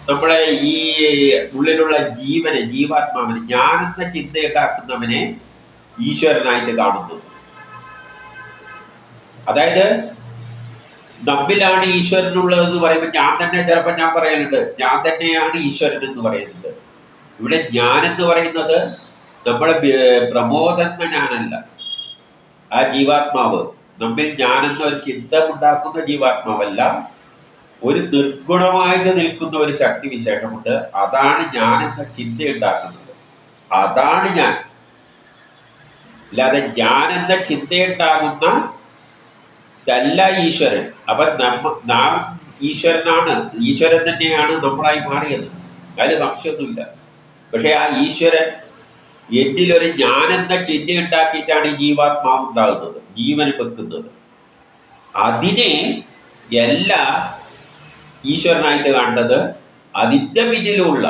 നമ്മളെ ഈ ഉള്ളിലുള്ള ജീവാത്മാവിനെ ഞാനെന്ന ചിന്തയുണ്ടാക്കുന്നവനെ ഈശ്വരനായിട്ട് കാണുന്നത്. അതായത് നമ്മിലാണ് ഈശ്വരനുള്ളതെന്ന് പറയുമ്പോൾ ഞാൻ തന്നെ ചിലപ്പോൾ ഞാൻ പറയുന്നുണ്ട് ഞാൻ തന്നെയാണ് ഈശ്വരൻ എന്ന് പറയുന്നത്. ഇവിടെ ഞാനെന്ന് പറയുന്നത് നമ്മുടെ പ്രമോദെന്ന ഞാനല്ല. ആ ജീവാത്മാവ് നമ്മിൽ ഞാനെന്ന ഒരു ചിന്ത ഉണ്ടാക്കുന്ന ജീവാത്മാവല്ല, ഒരു നിർഗുണമായിട്ട് നിൽക്കുന്ന ഒരു ശക്തി വിശേഷമുണ്ട്. അതാണ് ഞാനെന്ന ചിന്ത ഉണ്ടാക്കുന്നത്. അതാണ് ഞാൻ. അല്ലാതെ ഞാനെന്ന ചിന്തയുണ്ടാകുന്ന ഇതല്ല ഈശ്വരൻ. അപ്പൊ നാം ഈശ്വരനാണ്, ഈശ്വരൻ തന്നെയാണ് നമ്മളായി മാറിയത്, അതിൽ സംശയമൊന്നുമില്ല. പക്ഷെ ആ ഈശ്വരൻ എന്നിലൊരു ഞാനെന്ന ചിന്ത ഉണ്ടാക്കിയിട്ടാണ് ഈ ജീവാത്മാവ് ഉണ്ടാകുന്നത്, ജീവൻ വെക്കുന്നത്. അതിനെ എല്ലാം ഈശ്വരനായിട്ട് കണ്ടത് അതിൻ്റെ പിന്നിലുള്ള.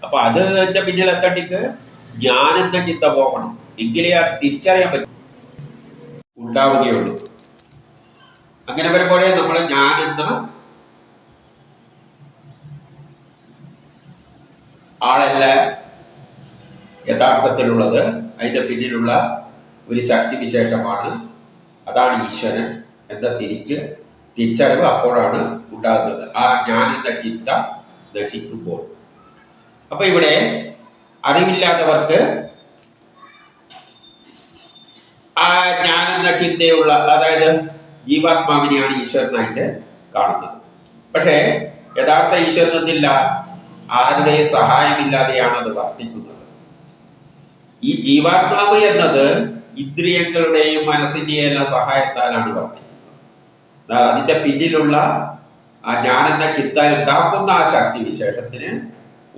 അപ്പൊ അതിൻ്റെ പിന്നിലെത്തണ്ടിക്ക് ഞാനെന്ന ചിന്ത പോകണം, എങ്കിലേ അത് തിരിച്ചറിയാൻ പറ്റും, ഉണ്ടാവുകയുള്ളൂ. അങ്ങനെ വരുമ്പോഴേ നമ്മൾ ഞാനെന്ന ആളല്ല യഥാർത്ഥത്തിലുള്ളത്, അതിൻ്റെ പിന്നിലുള്ള ഒരു ശക്തി വിശേഷമാണ്, അതാണ് ഈശ്വരൻ എന്ന തിരിച്ചറിവ് അപ്പോഴാണ് ഉണ്ടാകുന്നത്, ആ ഞാനെന്ന ചിന്ത നശിക്കുമ്പോൾ. അപ്പൊ ഇവിടെ അറിവില്ലാത്തവർക്ക് ആ ഞാനെന്ന ചിന്തയുള്ള, അതായത് ജീവാത്മാവിനെയാണ് ഈശ്വരനായിട്ട് കാണുന്നത്. പക്ഷേ യഥാർത്ഥ ഈശ്വരൻ എന്നില്ല, ആരുടെയും സഹായമില്ലാതെയാണ് അത് വർത്തിക്കുന്നത്. ഈ ജീവാത്മാവ് എന്നത് ഇന്ദ്രിയങ്ങളുടെയും മനസ്സിന്റെയും എല്ലാം സഹായത്താലാണ് വർത്തിക്കുന്നത്. എന്നാൽ അതിൻ്റെ പിന്നിലുള്ള ആ ഞാനെന്ന ചിന്ത ഉണ്ടാക്കുന്ന ആ ശക്തി വിശേഷത്തിന്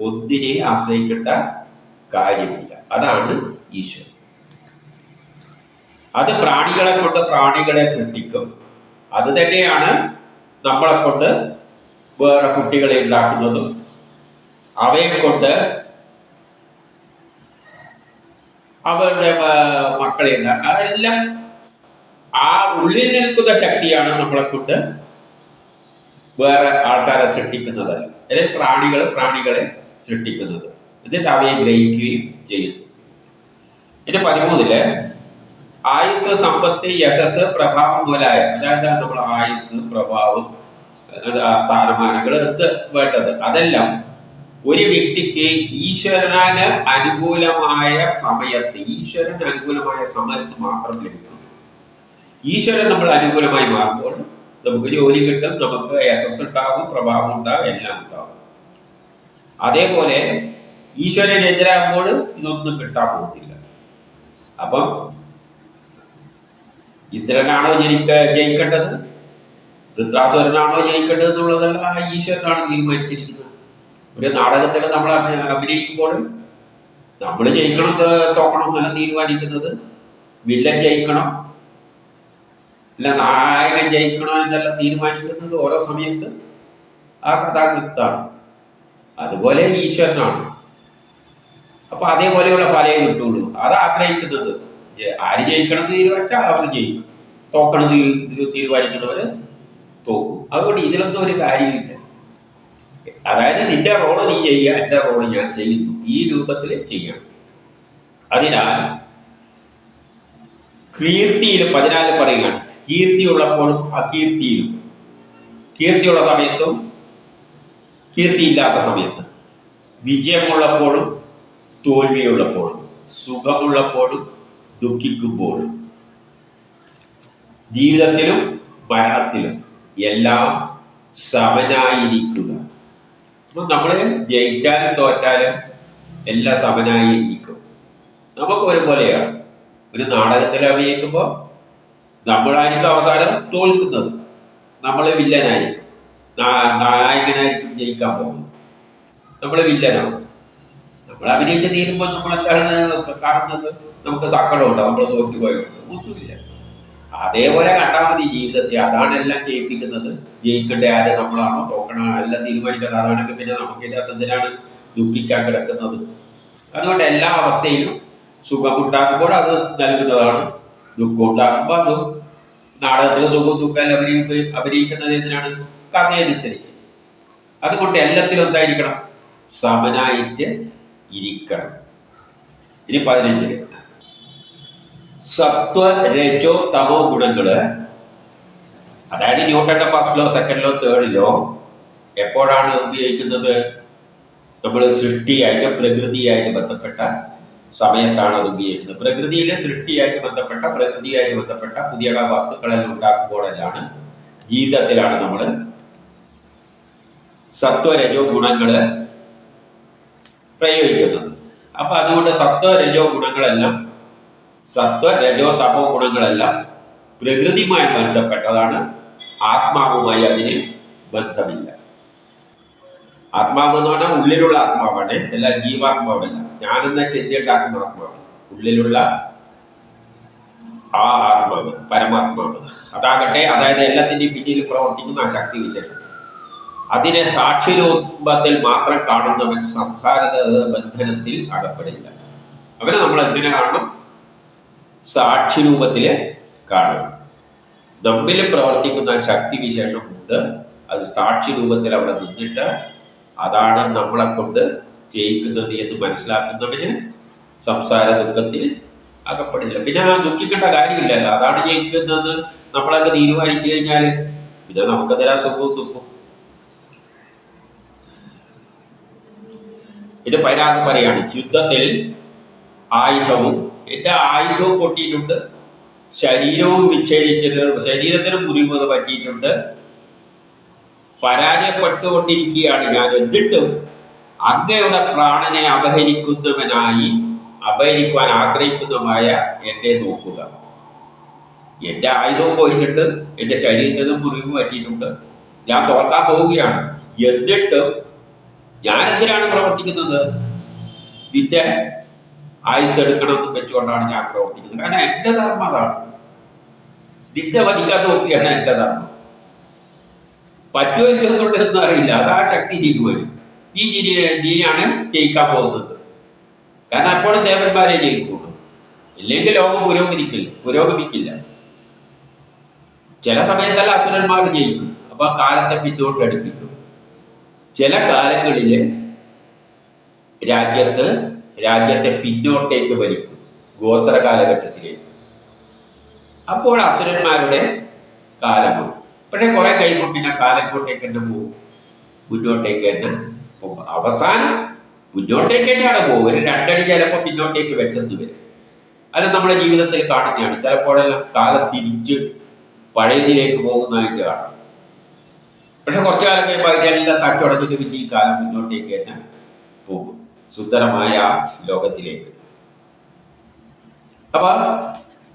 ഒന്നിനെയും ആശ്രയിക്കേണ്ട കാര്യമില്ല. അതാണ് ഈശ്വരൻ. അത് പ്രാണികളെ കൊണ്ട് പ്രാണികളെ സൃഷ്ടിക്കും. അത് തന്നെയാണ് നമ്മളെ കൊണ്ട് വേറെ കുട്ടികളെ ഉണ്ടാക്കുന്നതും അവയെ കൊണ്ട് അവരുടെ മക്കളെ ഉണ്ടാക്കുക. അതെല്ലാം ആ ഉള്ളിൽ നിൽക്കുന്ന ശക്തിയാണ് നമ്മളെ കൊണ്ട് വേറെ ആൾക്കാരെ സൃഷ്ടിക്കുന്നതല്ല. അല്ലെങ്കിൽ പ്രാണികളെ സൃഷ്ടിക്കുന്നത്, എന്നിട്ട് അവയെ ഗ്രഹിക്കുകയും ചെയ്യുന്നു. ഇത് 13 ആയുസ്, സമ്പത്ത്, യശസ്, പ്രഭാവം മുതലായ, അതായത് നമ്മൾ ആയുസ്, പ്രഭാവം, സ്ഥാനമാനങ്ങൾ എന്ത് വേണ്ടത് അതെല്ലാം ഒരു വ്യക്തിക്ക് ഈശ്വരന് അനുകൂലമായ സമയത്ത് മാത്രം ലഭിക്കുന്നു. ഈശ്വരൻ നമ്മൾ അനുകൂലമായി മാറുമ്പോൾ നമുക്ക് ജോലി കിട്ടും, നമുക്ക് യശസ് ഉണ്ടാകും, പ്രഭാവം ഉണ്ടാകും, എല്ലാം ഉണ്ടാകും. അതേപോലെ ഈശ്വരനെതിരാകുമ്പോൾ ഇതൊന്നും കിട്ടാൻ പോകുന്നില്ല. അപ്പം ഇന്ദ്രനാണോ ജയിക്കേണ്ടത്, ധൃതരാഷ്ട്രനാണോ ജയിക്കേണ്ടത് എന്നുള്ളതല്ല, ഈശ്വരനാണ് തീരുമാനിച്ചിരിക്കുന്നത്. ഒരു നാടകത്തിൽ നമ്മൾ അഭിനയിക്കുമ്പോൾ നമ്മൾ ജയിക്കണം തോക്കണം എന്നല്ല തീരുമാനിക്കുന്നത്, വില്ലൻ ജയിക്കണം അല്ല നായകൻ ജയിക്കണം എന്നല്ല തീരുമാനിക്കുന്നത് ഓരോ സമയത്ത് ആ കഥാകൃത്താണ്. അതുപോലെ ഈശ്വരനാണ്. അപ്പൊ അതേപോലെയുള്ള ഫലേ കിട്ടുള്ളൂ. അത് ആഗ്രഹിക്കുന്നത് ആര് ജയിക്കണം തീരുമാനിച്ചാൽ അവർ ജയിക്കും, തോക്കണം തീരുമാനിക്കുന്നവര് തോക്കും. അതുകൊണ്ട് ഇതിലൊന്നും ഒരു കാര്യമില്ല. അതായത് നിന്റെ റോള് നീ ചെയ്യുക, എന്റെ റോള് ഞാൻ ചെയ്യുന്നു, ഈ രൂപത്തിൽ ചെയ്യണം. അതിനാൽ കീർത്തിയിലും 14 പറയുകയാണ്, കീർത്തിയുള്ളപ്പോഴും അകീർത്തിയിലും, കീർത്തിയുള്ള സമയത്തും കീർത്തിയില്ലാത്ത സമയത്ത്, വിജയമുള്ളപ്പോഴും തോൽവിയുള്ളപ്പോഴും, സുഖമുള്ളപ്പോഴും ദുഃഖിക്കുമ്പോഴും, ജീവിതത്തിലും മരണത്തിലും എല്ലാം സമനായിരിക്കുക. അപ്പം നമ്മൾ ജയിച്ചാലും തോറ്റാലും എല്ലാം സമനായിരിക്കും. നമുക്ക് ഒരുപോലെയാണ്. ഒരു നാടകത്തിൽ അഭിനയിക്കുമ്പോൾ നമ്മളായിരിക്കും അവസാനം തോൽക്കുന്നത്, നമ്മൾ വില്ലനായിരിക്കും, നായകനായിരിക്കും ജയിക്കാൻ പോകുന്നത്, നമ്മൾ വില്ലനാവും. നമ്മൾ അഭിനയിച്ച് തീരുമ്പോൾ നമ്മൾ എന്താണ് കാണുന്നത്? നമുക്ക് സങ്കടമുണ്ടോ? നമ്മൾ തോറ്റുപോയുണ്ട്? ഒന്നുമില്ല. അതേപോലെ കണ്ടാൽ മതി ജീവിതത്തെ. അതാണ് എല്ലാം ചെയ്യിപ്പിക്കുന്നത്. ജയിക്കേണ്ട ആര് നമ്മളാണോ തോക്കണോ എല്ലാം തീരുമാനിക്കുന്നത് അതാണെങ്കിൽ പിന്നെ നമുക്കില്ലാത്ത എന്തിനാണ് ദുഃഖിക്കാൻ കിടക്കുന്നത്? അതുകൊണ്ട് എല്ലാ അവസ്ഥയിലും സുഖമുണ്ടാക്കുമ്പോൾ അത് നൽകുന്നതാണ്, ദുഃഖം ഉണ്ടാക്കുമ്പോൾ അതും. നാടകത്തിൽ സുഖവും ദുഃഖം അഭിനയിക്കുന്നത് എന്തിനാണ്? കഥയനുസരിച്ച്. അതുകൊണ്ട് എല്ലാത്തിലും എന്തായിരിക്കണം? സമനായിട്ട് ഇരിക്കണം. ഇനി 15 സത്വ രജോ തമോ ഗുണങ്ങള്, അതായത് ന്യൂട്ടന്റെ first law, second law, third law എപ്പോഴാണ് ഉപയോഗിക്കുന്നത്? നമ്മൾ സൃഷ്ടിയായിട്ട് പ്രകൃതിയായിട്ട് ബന്ധപ്പെട്ട സമയത്താണ് അത് ഉപയോഗിക്കുന്നത്. പ്രകൃതിയിലെ സൃഷ്ടിയായിട്ട് ബന്ധപ്പെട്ട, പ്രകൃതിയായിട്ട് ബന്ധപ്പെട്ട പുതിയ വസ്തുക്കളെല്ലാം ഉണ്ടാക്കുമ്പോഴെല്ലാം ജീവിതത്തിലാണ് നമ്മൾ സത്വരജോ ഗുണങ്ങള് പ്രയോഗിക്കുന്നത്. അപ്പൊ അതുകൊണ്ട് സത്വരജോ ഗുണങ്ങളെല്ലാം, സത്വരജോ തമോ ഗുണങ്ങളെല്ലാം പ്രകൃതിയുമായി ബന്ധപ്പെട്ടതാണ്. ആത്മാവുമായി അതിന് ബന്ധമില്ല. ആത്മാവ് എന്ന് പറഞ്ഞാൽ ഉള്ളിലുള്ള ആത്മാവാണ്, എല്ലാ ജീവാത്മാവല്ല. ഞാനെന്ന ചിന്തയുണ്ടാക്കുന്ന ആത്മാവ്, ഉള്ളിലുള്ള ആ ആത്മാവ്, പരമാത്മാവ് അതാകട്ടെ, അതായത് എല്ലാത്തിൻ്റെയും പിന്നിൽ പ്രവർത്തിക്കുന്ന ആ ശക്തി വിശേഷം, അതിനെ സാക്ഷി രൂപത്തിൽ മാത്രം കാണുന്നവൻ സംസാര ബന്ധനത്തിൽ അകപ്പെടില്ല. അവനെ നമ്മൾ എങ്ങനെ കാണണം? സാക്ഷി രൂപത്തിൽ കാണണം. നമ്മിൽ പ്രവർത്തിക്കുന്ന ശക്തി വിശേഷമുണ്ട്, അത് സാക്ഷി രൂപത്തിൽ അവിടെ നിന്നിട്ട് അതാണ് നമ്മളെ കൊണ്ട് ജയിക്കുന്നത് എന്ന് മനസ്സിലാക്കുന്നവന് സംസാര ദുഃഖത്തിൽ അകപ്പെടില്ല. പിന്നെ ദുഃഖിക്കേണ്ട കാര്യമില്ലല്ലോ, അതാണ് ജയിക്കുന്നത് നമ്മളൊക്കെ തീരുമാനിച്ചു കഴിഞ്ഞാൽ പിന്നെ നമുക്കതിലാ സുഖവും ദുഃഖവും. ഇത് പൈരാഗ് പറയാണ്, യുദ്ധത്തിൽ ആയുധവും, എൻ്റെ ആയുധവും പൊട്ടിയിട്ടുണ്ട്, ശരീരവും വിച്ഛേദിച്ചിട്ടുണ്ട്, ശരീരത്തിന് മുറിവ് പറ്റിയിട്ടുണ്ട്, പരാജയപ്പെട്ടുകൊണ്ടിരിക്കുകയാണ് ഞാൻ. എന്നിട്ടും അങ്ങയുടെ പ്രാണനെ അപഹരിക്കുവാൻ ആഗ്രഹിക്കുന്നതുമായ എന്നെ നോക്കുക. എൻ്റെ ആയുധവും പോയിട്ടുണ്ട്, എൻ്റെ ശരീരത്തിന് മുറിവ് പറ്റിയിട്ടുണ്ട്, ഞാൻ തോൽക്കാൻ പോവുകയാണ്. എന്നിട്ടും ഞാൻ എന്തിനാണ് പ്രവർത്തിക്കുന്നത്? നിന്റെ ആയുസ് എടുക്കണമെന്ന് വെച്ചുകൊണ്ടാണ് ഞാൻ പ്രവർത്തിക്കുന്നത്. കാരണം എൻ്റെ ധർമ്മം അതാണ്. നിന്നെ വധിക്കാൻ നോക്കുകയാണ് എൻ്റെ ധർമ്മം. പറ്റുമോ എന്നുള്ളതൊന്നും അറിയില്ല, അതാ ശക്തി തീരുമാനം. നീയാണ് ജയിക്കാൻ പോകുന്നത്. കാരണം അപ്പോഴും ദേവന്മാരെ ജയിക്കുള്ളൂ, ഇല്ലെങ്കിൽ ലോകം പുരോഗമിക്കില്ല. ചില സമയത്തല്ല അസുരന്മാർ ജയിക്കും, അപ്പൊ കാലത്തെ പിന്നോട്ട് അടുപ്പിക്കും. ചില കാലങ്ങളിൽ രാജ്യത്തെ പിന്നോട്ടേക്ക് വലിക്കും, ഗോത്ര കാലഘട്ടത്തിലേക്ക്. അപ്പോൾ അസുരന്മാരുടെ കാലമാണ്. പക്ഷെ കുറെ കഴിയുമ്പോൾ പിന്നെ കാലങ്ങോട്ടേക്ക് തന്നെ പോകും, മുന്നോട്ടേക്ക് തന്നെ പോകും. അവസാനം മുന്നോട്ടേക്ക് തന്നെയാണ് പോകും. ഒരു 2 അടി ചിലപ്പോൾ പിന്നോട്ടേക്ക് വെച്ചെന്ന് വരും. അത് നമ്മുടെ ജീവിതത്തിൽ കാണുന്നതാണ്. ചിലപ്പോഴെല്ലാം കാലം തിരിച്ച് പഴയതിലേക്ക് പോകുന്നതായിട്ട് കാണാം. പക്ഷെ കുറച്ചു കാലം കഴിയുമ്പോൾ ഇതെല്ലാം തച്ചുടഞ്ഞിട്ട് പിന്നെ ഈ കാലം മുന്നോട്ടേക്ക് തന്നെ പോകും, സുന്ദരമായ ലോകത്തിലേക്ക്. അപ്പൊ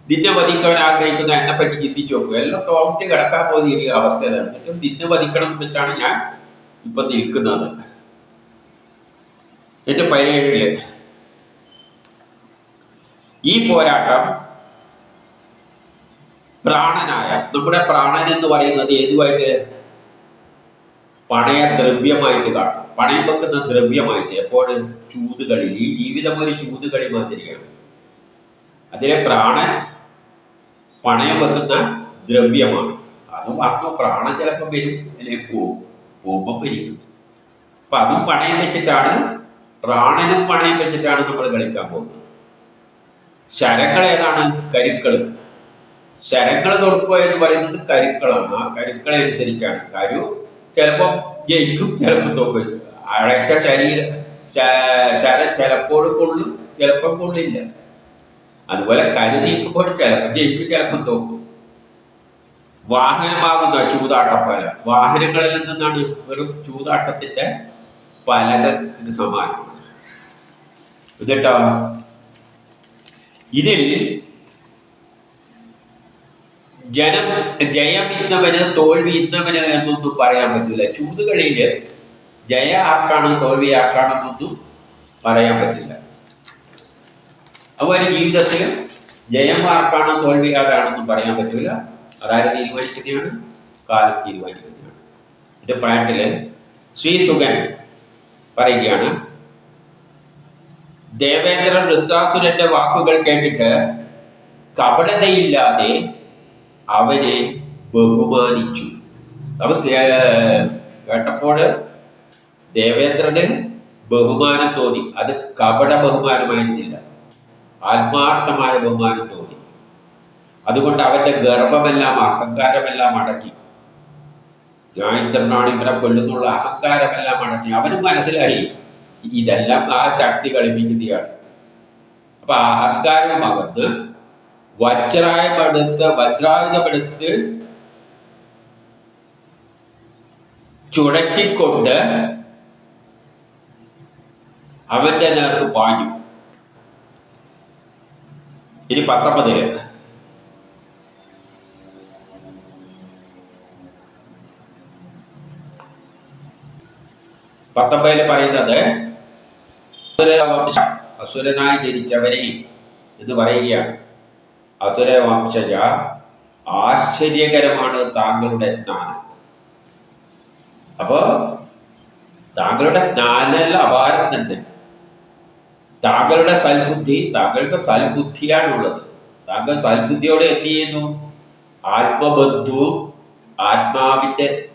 നിന്നെ വധിക്കാൻ ആഗ്രഹിക്കുന്ന എന്നെ പറ്റി ചിന്തിച്ചു നോക്കും. എല്ലാം തോറ്റ് കിടക്കാൻ പോകുന്ന ഈ അവസ്ഥയിലാണ്. എന്നിട്ടും നിന്നെ വധിക്കണം എന്ന് വെച്ചാണ് ഞാൻ ഇപ്പൊ നിൽക്കുന്നത്. ഏറ്റവും 17 ഈ പോരാട്ടം പ്രാണനായ, നമ്മുടെ പ്രാണൻ എന്ന് പറയുന്നത് ഏതുമായിട്ട്? പണയ ദ്രവ്യമായിട്ട് കാണും. പണയം വെക്കുന്ന ദ്രവ്യമായിട്ട്. എപ്പോഴും ചൂതുകളിൽ, ഈ ജീവിതം ഒരു ചൂതുകളി മാതിരിയാണ്. അതിലെ പ്രാണൻ പണയം വെക്കുന്ന ദ്രവ്യമാണ്. അത് പറഞ്ഞു പ്രാണൻ ചിലപ്പം വരും, അല്ലെങ്കിൽ പോകുമ്പം വരിക്കും. അപ്പൊ അതും പണയം വെച്ചിട്ടാണ്, പ്രാണനും പണയം വെച്ചിട്ടാണ് നമ്മൾ കളിക്കാൻ പോകുന്നത്. ശരങ്ങൾ ഏതാണ്? കരുക്കള്. ശരങ്ങൾ തൊടുക്കുക എന്ന് പറയുന്നത് കരുക്കളാണ്. ആ കരുക്കളെ അനുസരിച്ചാണ്. കരു ചിലപ്പം ജയിക്കും, ചിലപ്പം തോക്കും. അഴച്ച ശരം ചിലപ്പോഴും കൊള്ളും, ചിലപ്പം കൊള്ളില്ല. അതുപോലെ കരു നീക്കുമ്പോൾ ചിലപ്പോൾ ജയിക്കും, ചിലപ്പം തോക്കും. വാഹനമാകുന്ന ചൂതാട്ടപ്പല, വാഹനങ്ങളിൽ നിന്നാണ് വെറും ചൂതാട്ടത്തിന്റെ പലകൾക്ക് സമാനമാണ്. എന്നിട്ടോ ഇതിൽ ജയം ഇന്നവന് തോൽവി ഇന്നവന് എന്നൊന്നും പറയാൻ പറ്റില്ല. ചൂതുകളില് ജയ ആർക്കാണ് തോൽവി ആർക്കാണെന്നൊന്നും പറയാൻ പറ്റില്ല. അതുപോലെ ജീവിതത്തിൽ ജയം ആർക്കാണ് തോൽവി ആരാണെന്നും പറയാൻ പറ്റില്ല. അതായത് തീരുമാനിക്കുന്നതാണ്, കാലം തീരുമാനിക്കുന്നതാണ്. എന്റെ പ്രായത്തില് ശ്രീസുഖൻ പറയുകയാണ്, ദേവേന്ദ്രൻ വൃത്താസുരന്റെ വാക്കുകൾ കേട്ടിട്ട് കപടതയില്ലാതെ അവനെ ബഹുമാനിച്ചു. അവൻ കേട്ടപ്പോൾ ദേവേന്ദ്രന് ബഹുമാനം തോന്നി. അത് കപട ബഹുമാനമായിരുന്നില്ല, ആത്മാർത്ഥമായ ബഹുമാനം തോന്നി. അതുകൊണ്ട് അവന്റെ ഗർവമെല്ലാം അഹങ്കാരമെല്ലാം അടക്കി. ഞാൻ ഇത്രനാണ് ഇവരെ കൊല്ലുന്നുള്ള അഹങ്കാരമെല്ലാം അടക്കി. അവനും മനസ്സിലായി ഇതെല്ലാം ആ ശക്തി കളിപ്പിക്കുന്നതാണ്. അപ്പൊ അഹങ്കാരവും അകന്ന് വജ്രായുധമെടുത്ത് ചുഴറ്റിക്കൊണ്ട് അവന്റെ നേർക്ക് പാഞ്ഞു. ഇനി 19 പറയുന്നത് അസുരനായി ജനിച്ചവരെ എന്ന് പറയുകയാണ്. അസുരവംശജ, ആശ്ചര്യകരമാണ് താങ്കളുടെ ജ്ഞാനം. അപ്പോ താങ്കളുടെ ജ്ഞാനമല്ല അപാരം തന്നെ. താങ്കളുടെ താങ്കൾക്ക് സൽബുദ്ധിയാണുള്ളത്. താങ്കൾ സൽബുദ്ധിയോടെ എന്ത് ചെയ്യുന്നു? ആത്മബന്ധുവും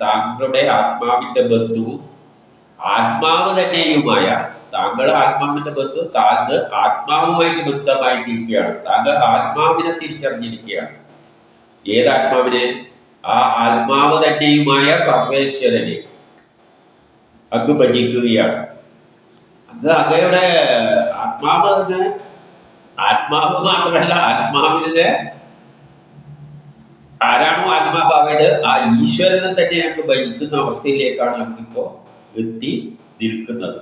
താങ്കളുടെ ആത്മാവിന്റെ ബന്ധുവും ആത്മാവ് തന്നെയുമായ താങ്കൾ ആത്മാവിന്റെ ബന്ധു, താങ്കൾ ആത്മാവുമായിട്ട് ബന്ധമായിട്ടിരിക്കുകയാണ്. താങ്കൾ ആത്മാവിനെ തിരിച്ചറിഞ്ഞിരിക്കുകയാണ്. ഏതാത്മാവിനെ? ആ ആത്മാവ് തന്നെയുമായ സർവേശ്വരനെ അങ്ങ് ഭജിക്കുകയാണ്. അങ്ങയുടെ ആത്മാവ് തന്നെ. ആത്മാവ് മാത്രമല്ല, ആത്മാവിനെ ആരാണോ ആത്മാവായത് ആ ഈശ്വരനെ തന്നെ അങ്ങ് ഭജിക്കുന്ന അവസ്ഥയിലേക്കാണ് നമുക്കിപ്പോ എത്തി നിൽക്കുന്നത്.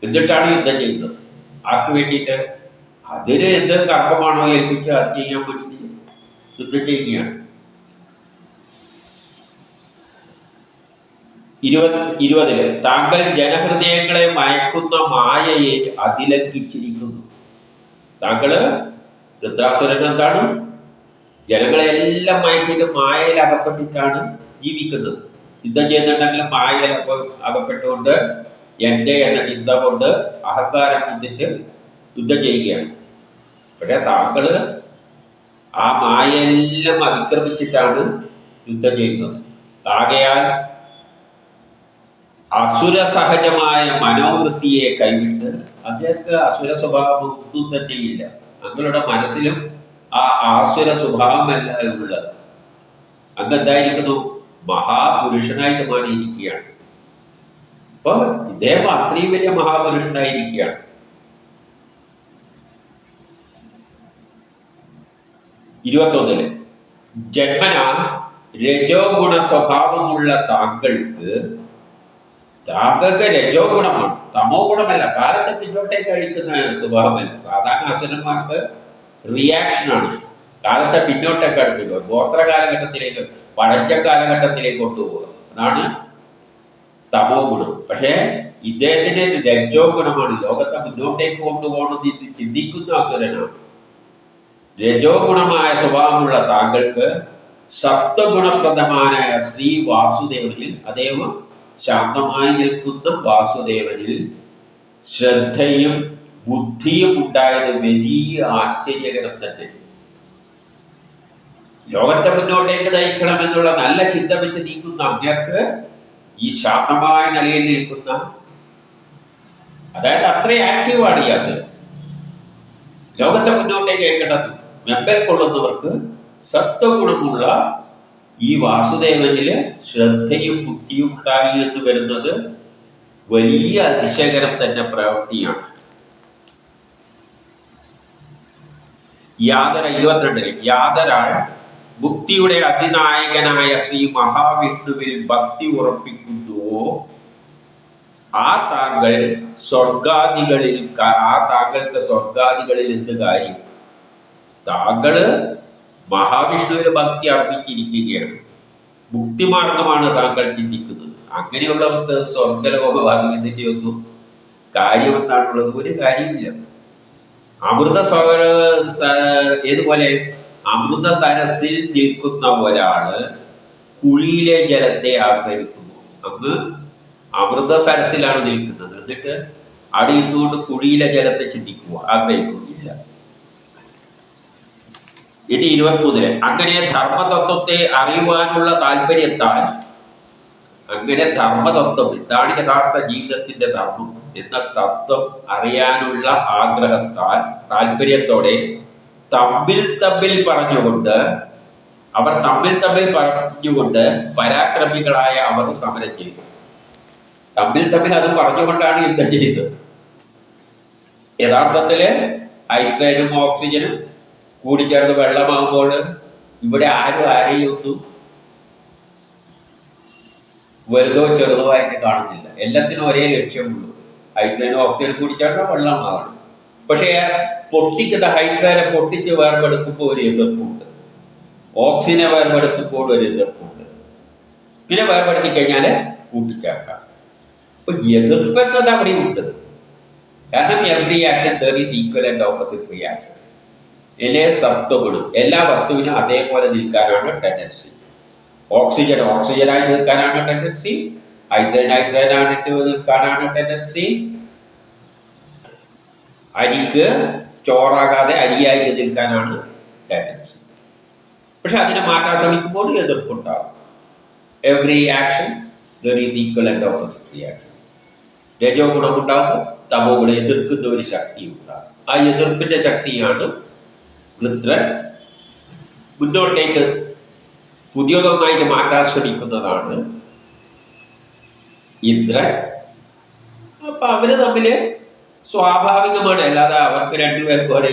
എന്നിട്ടാണ് യുദ്ധം ചെയ്യുന്നത്. ആർക്ക് വേണ്ടിയിട്ട്? അതിന് എന്ത് കർമ്മമാണോ ഏൽപ്പിച്ച് അത് ചെയ്യാൻ വേണ്ടി യുദ്ധം ചെയ്യുകയാണ്. 20 താങ്കൾ ജനഹൃദയങ്ങളെ മയക്കുന്ന മായയെ അതിലംഘിച്ചിരിക്കുന്നു. താങ്കള് വൃത്രാസുരൻ എന്താണ്? ജനങ്ങളെല്ലാം മയക്കിയിട്ട് മായയിൽ അകപ്പെട്ടിട്ടാണ് ജീവിക്കുന്നത്. യുദ്ധം ചെയ്യുന്നുണ്ടെങ്കിലും മായയിൽ അകപ്പെട്ടുകൊണ്ട് എൻ്റെ എന്ന ചിന്ത കൊണ്ട് അഹങ്കാരം കുത്തിട്ട് യുദ്ധം ചെയ്യുകയാണ്. പക്ഷേ താങ്കള് ആ മായയെല്ലാം അതിക്രമിച്ചിട്ടാണ് യുദ്ധം ചെയ്യുന്നത്. ആകയാൽ അസുര സഹജമായ മനോവൃത്തിയെ കൈവിട്ട്, അങ്ങേക്ക് അസുര സ്വഭാവം ഒന്നും തന്നെയില്ല. ഞങ്ങളുടെ മനസ്സിലും ആ ആസുര സ്വഭാവമല്ല ഉള്ളത്. അങ്ങ് എന്തായിരിക്കുന്നു? മഹാപുരുഷനായിട്ട് മാറിയിരിക്കുകയാണ്. അപ്പൊ ഇദ്ദേഹം അത്രയും വലിയ മഹാപുരുഷനായിരിക്കുകയാണ്. 21 ജന്മന രജോ ഗുണ സ്വഭാവമുള്ള താങ്കൾക്ക് രജോ ഗുണമാണ്, തമോ ഗുണമല്ല. കാലത്തെ പിന്നോട്ടേക്ക് കഴിക്കുന്ന സ്വഭാവമല്ല. സാധാരണ അസുരന്മാർക്ക് റിയാക്ഷനാണ്. കാലത്തെ പിന്നോട്ടേക്ക് അടുക്കുക, ഗോത്ര കാലഘട്ടത്തിലേക്ക്, പഴഞ്ച കാലഘട്ടത്തിലേക്ക് കൊണ്ടുപോകുക. അതാണ് തമോ ഗുണം. പക്ഷേ ഇദ്ദേഹത്തിന് രജോ ഗുണമാണ്. ലോകത്തെ മുന്നോട്ടേക്ക് കൊണ്ടുപോകണമെന്ന് ചിന്തിക്കുന്ന അസുരനാണ്. രജോ ഗുണമായ സ്വഭാവമുള്ള താങ്കൾക്ക് സത്വഗുണപ്രദമായ ശ്രീ വാസുദേവനിൽ, അദ്ദേഹം ശാന്തമായി നിൽക്കുന്ന വാസുദേവനിൽ ശ്രദ്ധയും ബുദ്ധിയും ഉണ്ടായത് വലിയ ആശ്ചര്യകരം തന്നെ. ലോകത്തെ മുന്നോട്ടേക്ക് നയിക്കണമെന്നുള്ള നല്ല ചിന്ത വെച്ച് നീക്കുന്ന അങ്ങേർക്ക് ഈ ശാന്തമായ നിലയിൽ നിൽക്കുന്ന, അതായത് അത്രയും ആക്റ്റീവാണ് ഈ അസുരൻ. ലോകത്തെ മുന്നോട്ടേക്ക് നയിക്കേണ്ടത് മെമ്പൽ കൊള്ളുന്നവർക്ക് സത്വഗുണമുള്ള ഈ വാസുദേവനില് ശ്രദ്ധയും ബുദ്ധിയും ഉണ്ടായി എന്ന് വരുന്നത് വലിയ അതിശയകരം തന്നെ പ്രവൃത്തിയാണ്. 22 യാതൊരാൾ ബുദ്ധിയുടെ അതിനായകനായ ശ്രീ മഹാവിഷ്ണുവിൽ ഭക്തി ഉറപ്പിക്കുന്നുവോ ആ താങ്കൾക്ക് സ്വർഗാദികളിൽ എന്ത് കാര്യം? താങ്കള് മഹാവിഷ്ണുവിന് ഭക്തി അർപ്പിച്ചിരിക്കുകയാണ്. മുക്തിമാർഗമാണ് താങ്കൾ ചിന്തിക്കുന്നത്. അങ്ങനെയുള്ളവർക്ക് സ്വർഗലോകമാകുന്നതിൻ്റെ ഒന്നും കാര്യമെന്നാണുള്ളത്. ഒരു കാര്യമില്ല. ഏതുപോലെ അമൃത സരസിൽ നിൽക്കുന്ന ഒരാള് കുഴിയിലെ ജലത്തെ ആഗ്രഹിക്കുന്നു. അങ്ങ് അമൃത സരസിലാണ് നിൽക്കുന്നത്, എന്നിട്ട് അവിടെ ഇരുന്നുകൊണ്ട് കുഴിയിലെ ജലത്തെ ചിന്തിക്കുക ആഗ്രഹിക്കുന്നില്ല. ഇനി 23 അങ്ങനെ ധർമ്മതത്വത്തെ അറിയുവാനുള്ള താല്പര്യത്താൽ അങ്ങനെ ധർമ്മതത്വം എന്താണ് യഥാർത്ഥ ജീവിതത്തിന്റെ ധർമ്മം എന്ന തത്വം അറിയാനുള്ള ആഗ്രഹത്താൽ താല്പര്യത്തോടെ തമ്മിൽ തമ്മിൽ പറഞ്ഞുകൊണ്ട് പരാക്രമികളായ അവർ സമരം ചെയ്തു. തമ്മിൽ അത് പറഞ്ഞുകൊണ്ടാണ് യുദ്ധം ചെയ്തത്. യഥാർത്ഥത്തില് ഹൈഡ്രജനും ഓക്സിജനും കൂടിച്ചേർന്ന് വെള്ളമാകുമ്പോൾ ഇവിടെ ആരെയും ഒന്നും വലുതോ ചെറുതോ ആയിട്ട് കാണുന്നില്ല. എല്ലാത്തിനും ഒരേ ലക്ഷ്യമുള്ളൂ. ഹൈഡ്രജനും ഓക്സിജനും കൂടിച്ചേർന്ന വെള്ളമാകണം. പക്ഷേ പൊട്ടിക്കുന്ന ഹൈഡ്രജനെ പൊട്ടിച്ച് വേർപെടുത്തുമ്പോൾ ഒരു എതിർപ്പുണ്ട്, ഓക്സിജനെ വേർപെടുത്തുമ്പോൾ ഒരു എതിർപ്പുണ്ട്, പിന്നെ വേർപെടുത്തി കഴിഞ്ഞാൽ കൂട്ടിച്ചേർക്കാം. അപ്പൊ എതിർപ്പ് എന്നത് അവിടെ ഉണ്ട്. കാരണം every action there is equal and opposite reaction. എല്ലാ സത്വങ്ങളും എല്ലാ വസ്തുവിനും അതേപോലെ നിൽക്കാനാണ് ടെൻഡൻസി. ഓക്സിജനായി നിൽക്കാനാണ് ടെൻഡൻസി, ഹൈഡ്രജനായിട്ട് നിൽക്കാനാണ് ടെൻഡൻസി, അരിക്ക് ചോറാകാതെ അരിയായി നിൽക്കാനാണ് ടെൻഡൻസി. പക്ഷെ അതിനെ മാറ്റാൻ ശ്രമിക്കുമ്പോൾ എതിർപ്പുണ്ടാകും. Every action there is equal and opposite reaction. രജോ ഗുണമുണ്ടാകുമ്പോൾ തമോ ഗുണം എതിർക്കുന്ന ഒരു ശക്തി ഉണ്ടാകും. ആ എതിർപ്പിന്റെ ശക്തിയാണ് വൃത്രൻ മുന്നോട്ടേക്ക് പുതിയതൊന്നായിട്ട് മാറ്റാൻ ശ്രമിക്കുന്നതാണ് ഇന്ദ്രൻ. അപ്പൊ അവര് തമ്മില് സ്വാഭാവികമാണ്, അല്ലാതെ അവർക്ക് രണ്ടുപേർക്കും പോലെ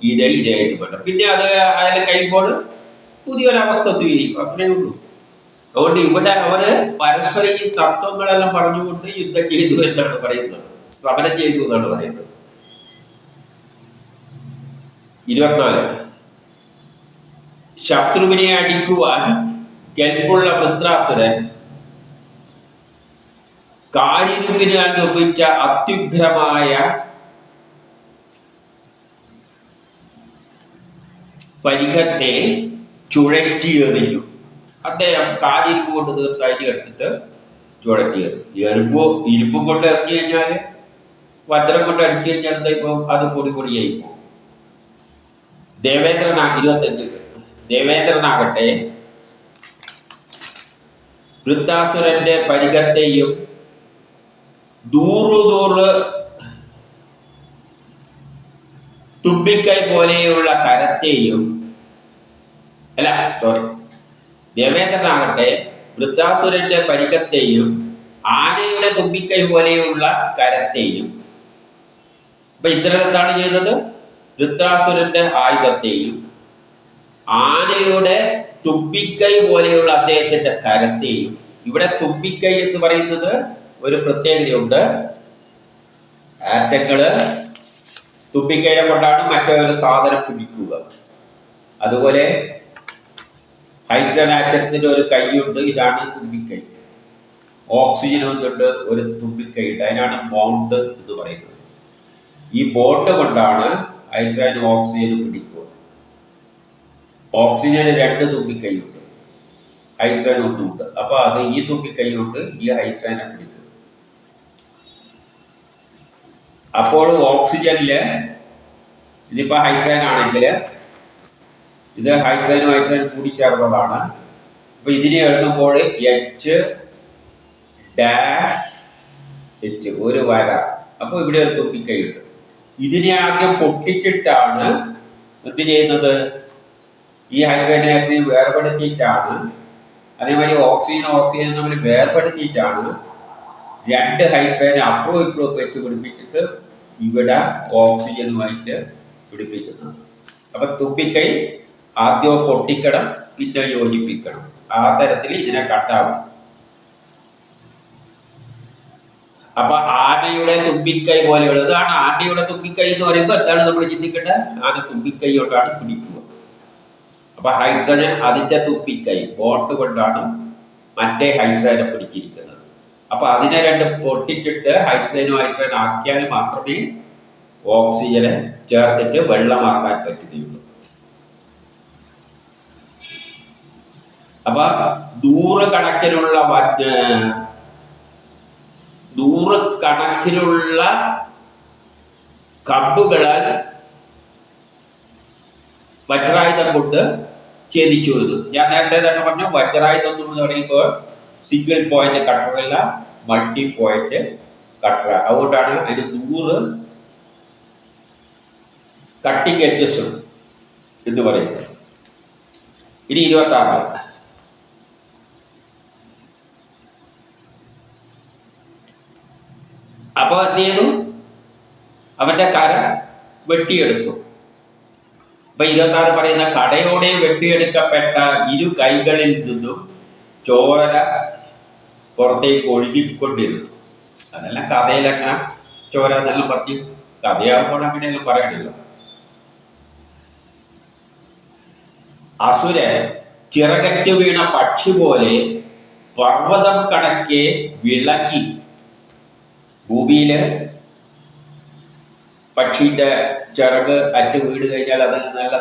ഇരയായിട്ട് വേണം. പിന്നെ അതിൽ കഴിയുമ്പോൾ പുതിയൊരവസ്ഥ സ്വീകരിക്കും, അത്രയേ ഉള്ളൂ. അതുകൊണ്ട് ഇവിടെ അവര് പരസ്പരം ഈ തത്വങ്ങളെല്ലാം പറഞ്ഞുകൊണ്ട് യുദ്ധം ചെയ്തു എന്നാണ് പറയുന്നത്, സമരം ചെയ്തു എന്നാണ് പറയുന്നത്. 24 ശത്രുവിനെ അടിക്കുവാൻ കെൽപ്പുള്ള വൃത്രാസുരൻ കാരിരുമ്പിനാൽ നിർമ്മിച്ച അത്യുഗ്രമായ പരിഘത്തെ ചുഴറ്റിയെറിഞ്ഞു. അദ്ദേഹം കാരിരുമ്പ് കൊണ്ട് തീർത്ത അരി എടുത്തിട്ട് ചുഴറ്റിയെറിഞ്ഞു. ഇരുമ്പും കൊണ്ട് എറിഞ്ഞു കഴിഞ്ഞാൽ, വജ്രം കൊണ്ട് അടിച്ചു കഴിഞ്ഞാൽ എന്താ ഇപ്പം അത് പൊടിയായി പോകും. ദേവേന്ദ്രനാകട്ടെ വൃത്താസുരന്റെ പരിഘത്തെയും ദൂറ് തുമ്പിക്കൈ പോലെയുള്ള കരത്തെയും ദേവേന്ദ്രനാകട്ടെ വൃത്താസുരന്റെ പരിഘത്തെയും ആനയുടെ തുമ്പിക്കൈ പോലെയുള്ള കരത്തെയും. അപ്പൊ ഇന്ദ്രൻ എന്താണ് ചെയ്തത്? വൃത്രാസുരന്റെ ആയുധത്തെയും ആനയുടെ തുമ്പിക്കൈ പോലെയുള്ള അദ്ദേഹത്തിന്റെ കരത്തെയും. ഇവിടെ തുമ്പിക്കൈ എന്ന് പറയുന്നത് ഒരു പ്രത്യേകതയുണ്ട്. ആറ്റങ്ങള് തുമ്പിക്കൈനെ കൊണ്ടാണ് മറ്റൊരു സാധനം പിടിക്കുക. അതുപോലെ ഹൈഡ്രജൻ ആറ്റത്തിന്റെ ഒരു കൈയുണ്ട്, ഇതാണ് തുമ്പിക്കൈ. ഓക്സിജൻ വന്നിട്ട് ഒരു തുമ്പിക്കൈ ഉണ്ട്, അതിനാണ് ബോണ്ട് എന്ന് പറയുന്നത്. ഈ ബോണ്ട് കൊണ്ടാണ് ഹൈഡ്രജൻ ഓക്സിജൻ പിടിക്കുക. ഓക്സിജന് 2 തുമ്പിക്കൈയുണ്ട്, ഹൈഡ്രജൻ ഒന്നുണ്ട്. അപ്പൊ അത് ഈ തുമ്പിക്കൈ കൊണ്ട് ഈ ഹൈഡ്രജനെ പിടിക്കും. അപ്പോൾ ഓക്സിജനില് ഇതിപ്പോ ഹൈഡ്രജൻ ആണെങ്കിൽ ഇത് ഹൈഡ്രജൻ കൂടിച്ചേർന്നതാണ്. അപ്പൊ ഇതിനെ എഴുതുമ്പോൾ H ഒരു വര. അപ്പൊ ഇവിടെ ഒരു തുമ്പിക്കൈയുണ്ട്. ഇതിനെ ആദ്യം പൊട്ടിച്ചിട്ടാണ് എന്ത് ചെയ്യുന്നത്? ഈ ഹൈഡ്രജനെ വേർപെടുത്തിയിട്ടാണ്, അതേമാതിരി ഓക്സിജൻ തമ്മിൽ വേർപെടുത്തിയിട്ടാണ് 2 ഹൈഡ്രജനെ അപ്പുറവും ഇപ്പുറവും വെച്ച് പിടിപ്പിച്ചിട്ട് ഇവിടെ ഓക്സിജനുമായിട്ട് പിടിപ്പിക്കുന്നത്. അപ്പൊ തുമ്പിക്കൈ ആദ്യം പൊട്ടിക്കണം, പിന്നെ യോജിപ്പിക്കണം. ആ തരത്തിൽ ഇതിനെ കട്ടാവും. അപ്പൊ ആനയുടെ തുമ്പിക്കൈ പോലെയുള്ളതാണ്. ആനയുടെ തുമ്പിക്കൈ എന്ന് പറയുമ്പോൾ എന്താണ് നമ്മൾ ചിന്തിക്കേണ്ടത്? ആന തുമ്പിക്കൈ കൊണ്ടാണ് പിടിക്കുക. അപ്പൊ ഹൈഡ്രജൻ അതിന്റെ തുമ്പിക്കൈ ബോട്ട് കൊണ്ടാണ് മറ്റേ ഹൈഡ്രജനെ പിടിച്ചിരിക്കുന്നത്. അപ്പൊ അതിനെ 2 പൊട്ടിച്ചിട്ട് ഹൈഡ്രജൻ ആക്കിയാൽ മാത്രമേ ഓക്സിജനെ ചേർത്തിട്ട് വെള്ളമാക്കാൻ പറ്റുകയുള്ളൂ. അപ്പൊ നൂറുകണക്കിനുള്ള കമ്പുകളാൽ വജ്രായുധം കൊണ്ട് ഛേദിച്ചു. ഞാൻ നേരത്തെ തന്നെ പറഞ്ഞു, വജ്രായുധം എന്ന് പറയുമ്പോൾ സിംഗിൾ പോയിന്റ് കട്ടറല്ല, മൾട്ടി പോയിന്റ് കട്ടറ. അതുകൊണ്ടാണ് അതിന് 100 കട്ടിംഗ് എഡ്ജസ് ഉണ്ട് എന്ന് പറയുന്നത്. ഇനി 26. അപ്പോൾ എന്ത് ചെയ്തു? അവന്റെ കര വെട്ടിയെടുത്തു. അപ്പൊ 26 പറയുന്ന കടയോടെ വെട്ടിയെടുക്കപ്പെട്ട ഇരു കൈകളിൽ നിന്നും ചോര പുറത്തേക്ക് ഒഴുകിക്കൊണ്ടിരുന്നു. അതെല്ലാം കഥയിലങ്ങനെ ചോര എന്നെല്ലാം പറഞ്ഞു. കഥയാകുമ്പോൾ അങ്ങനെയെല്ലാം പറയണില്ല. അസുരൻ ചിറകറ്റ് വീണ പക്ഷി പോലെ പർവ്വതം കണക്കെ വിളങ്ങി. ഭൂമിയില് പക്ഷിയുടെ ചിറക് അറ്റ് വീട് കഴിഞ്ഞാൽ അതിന് നല്ല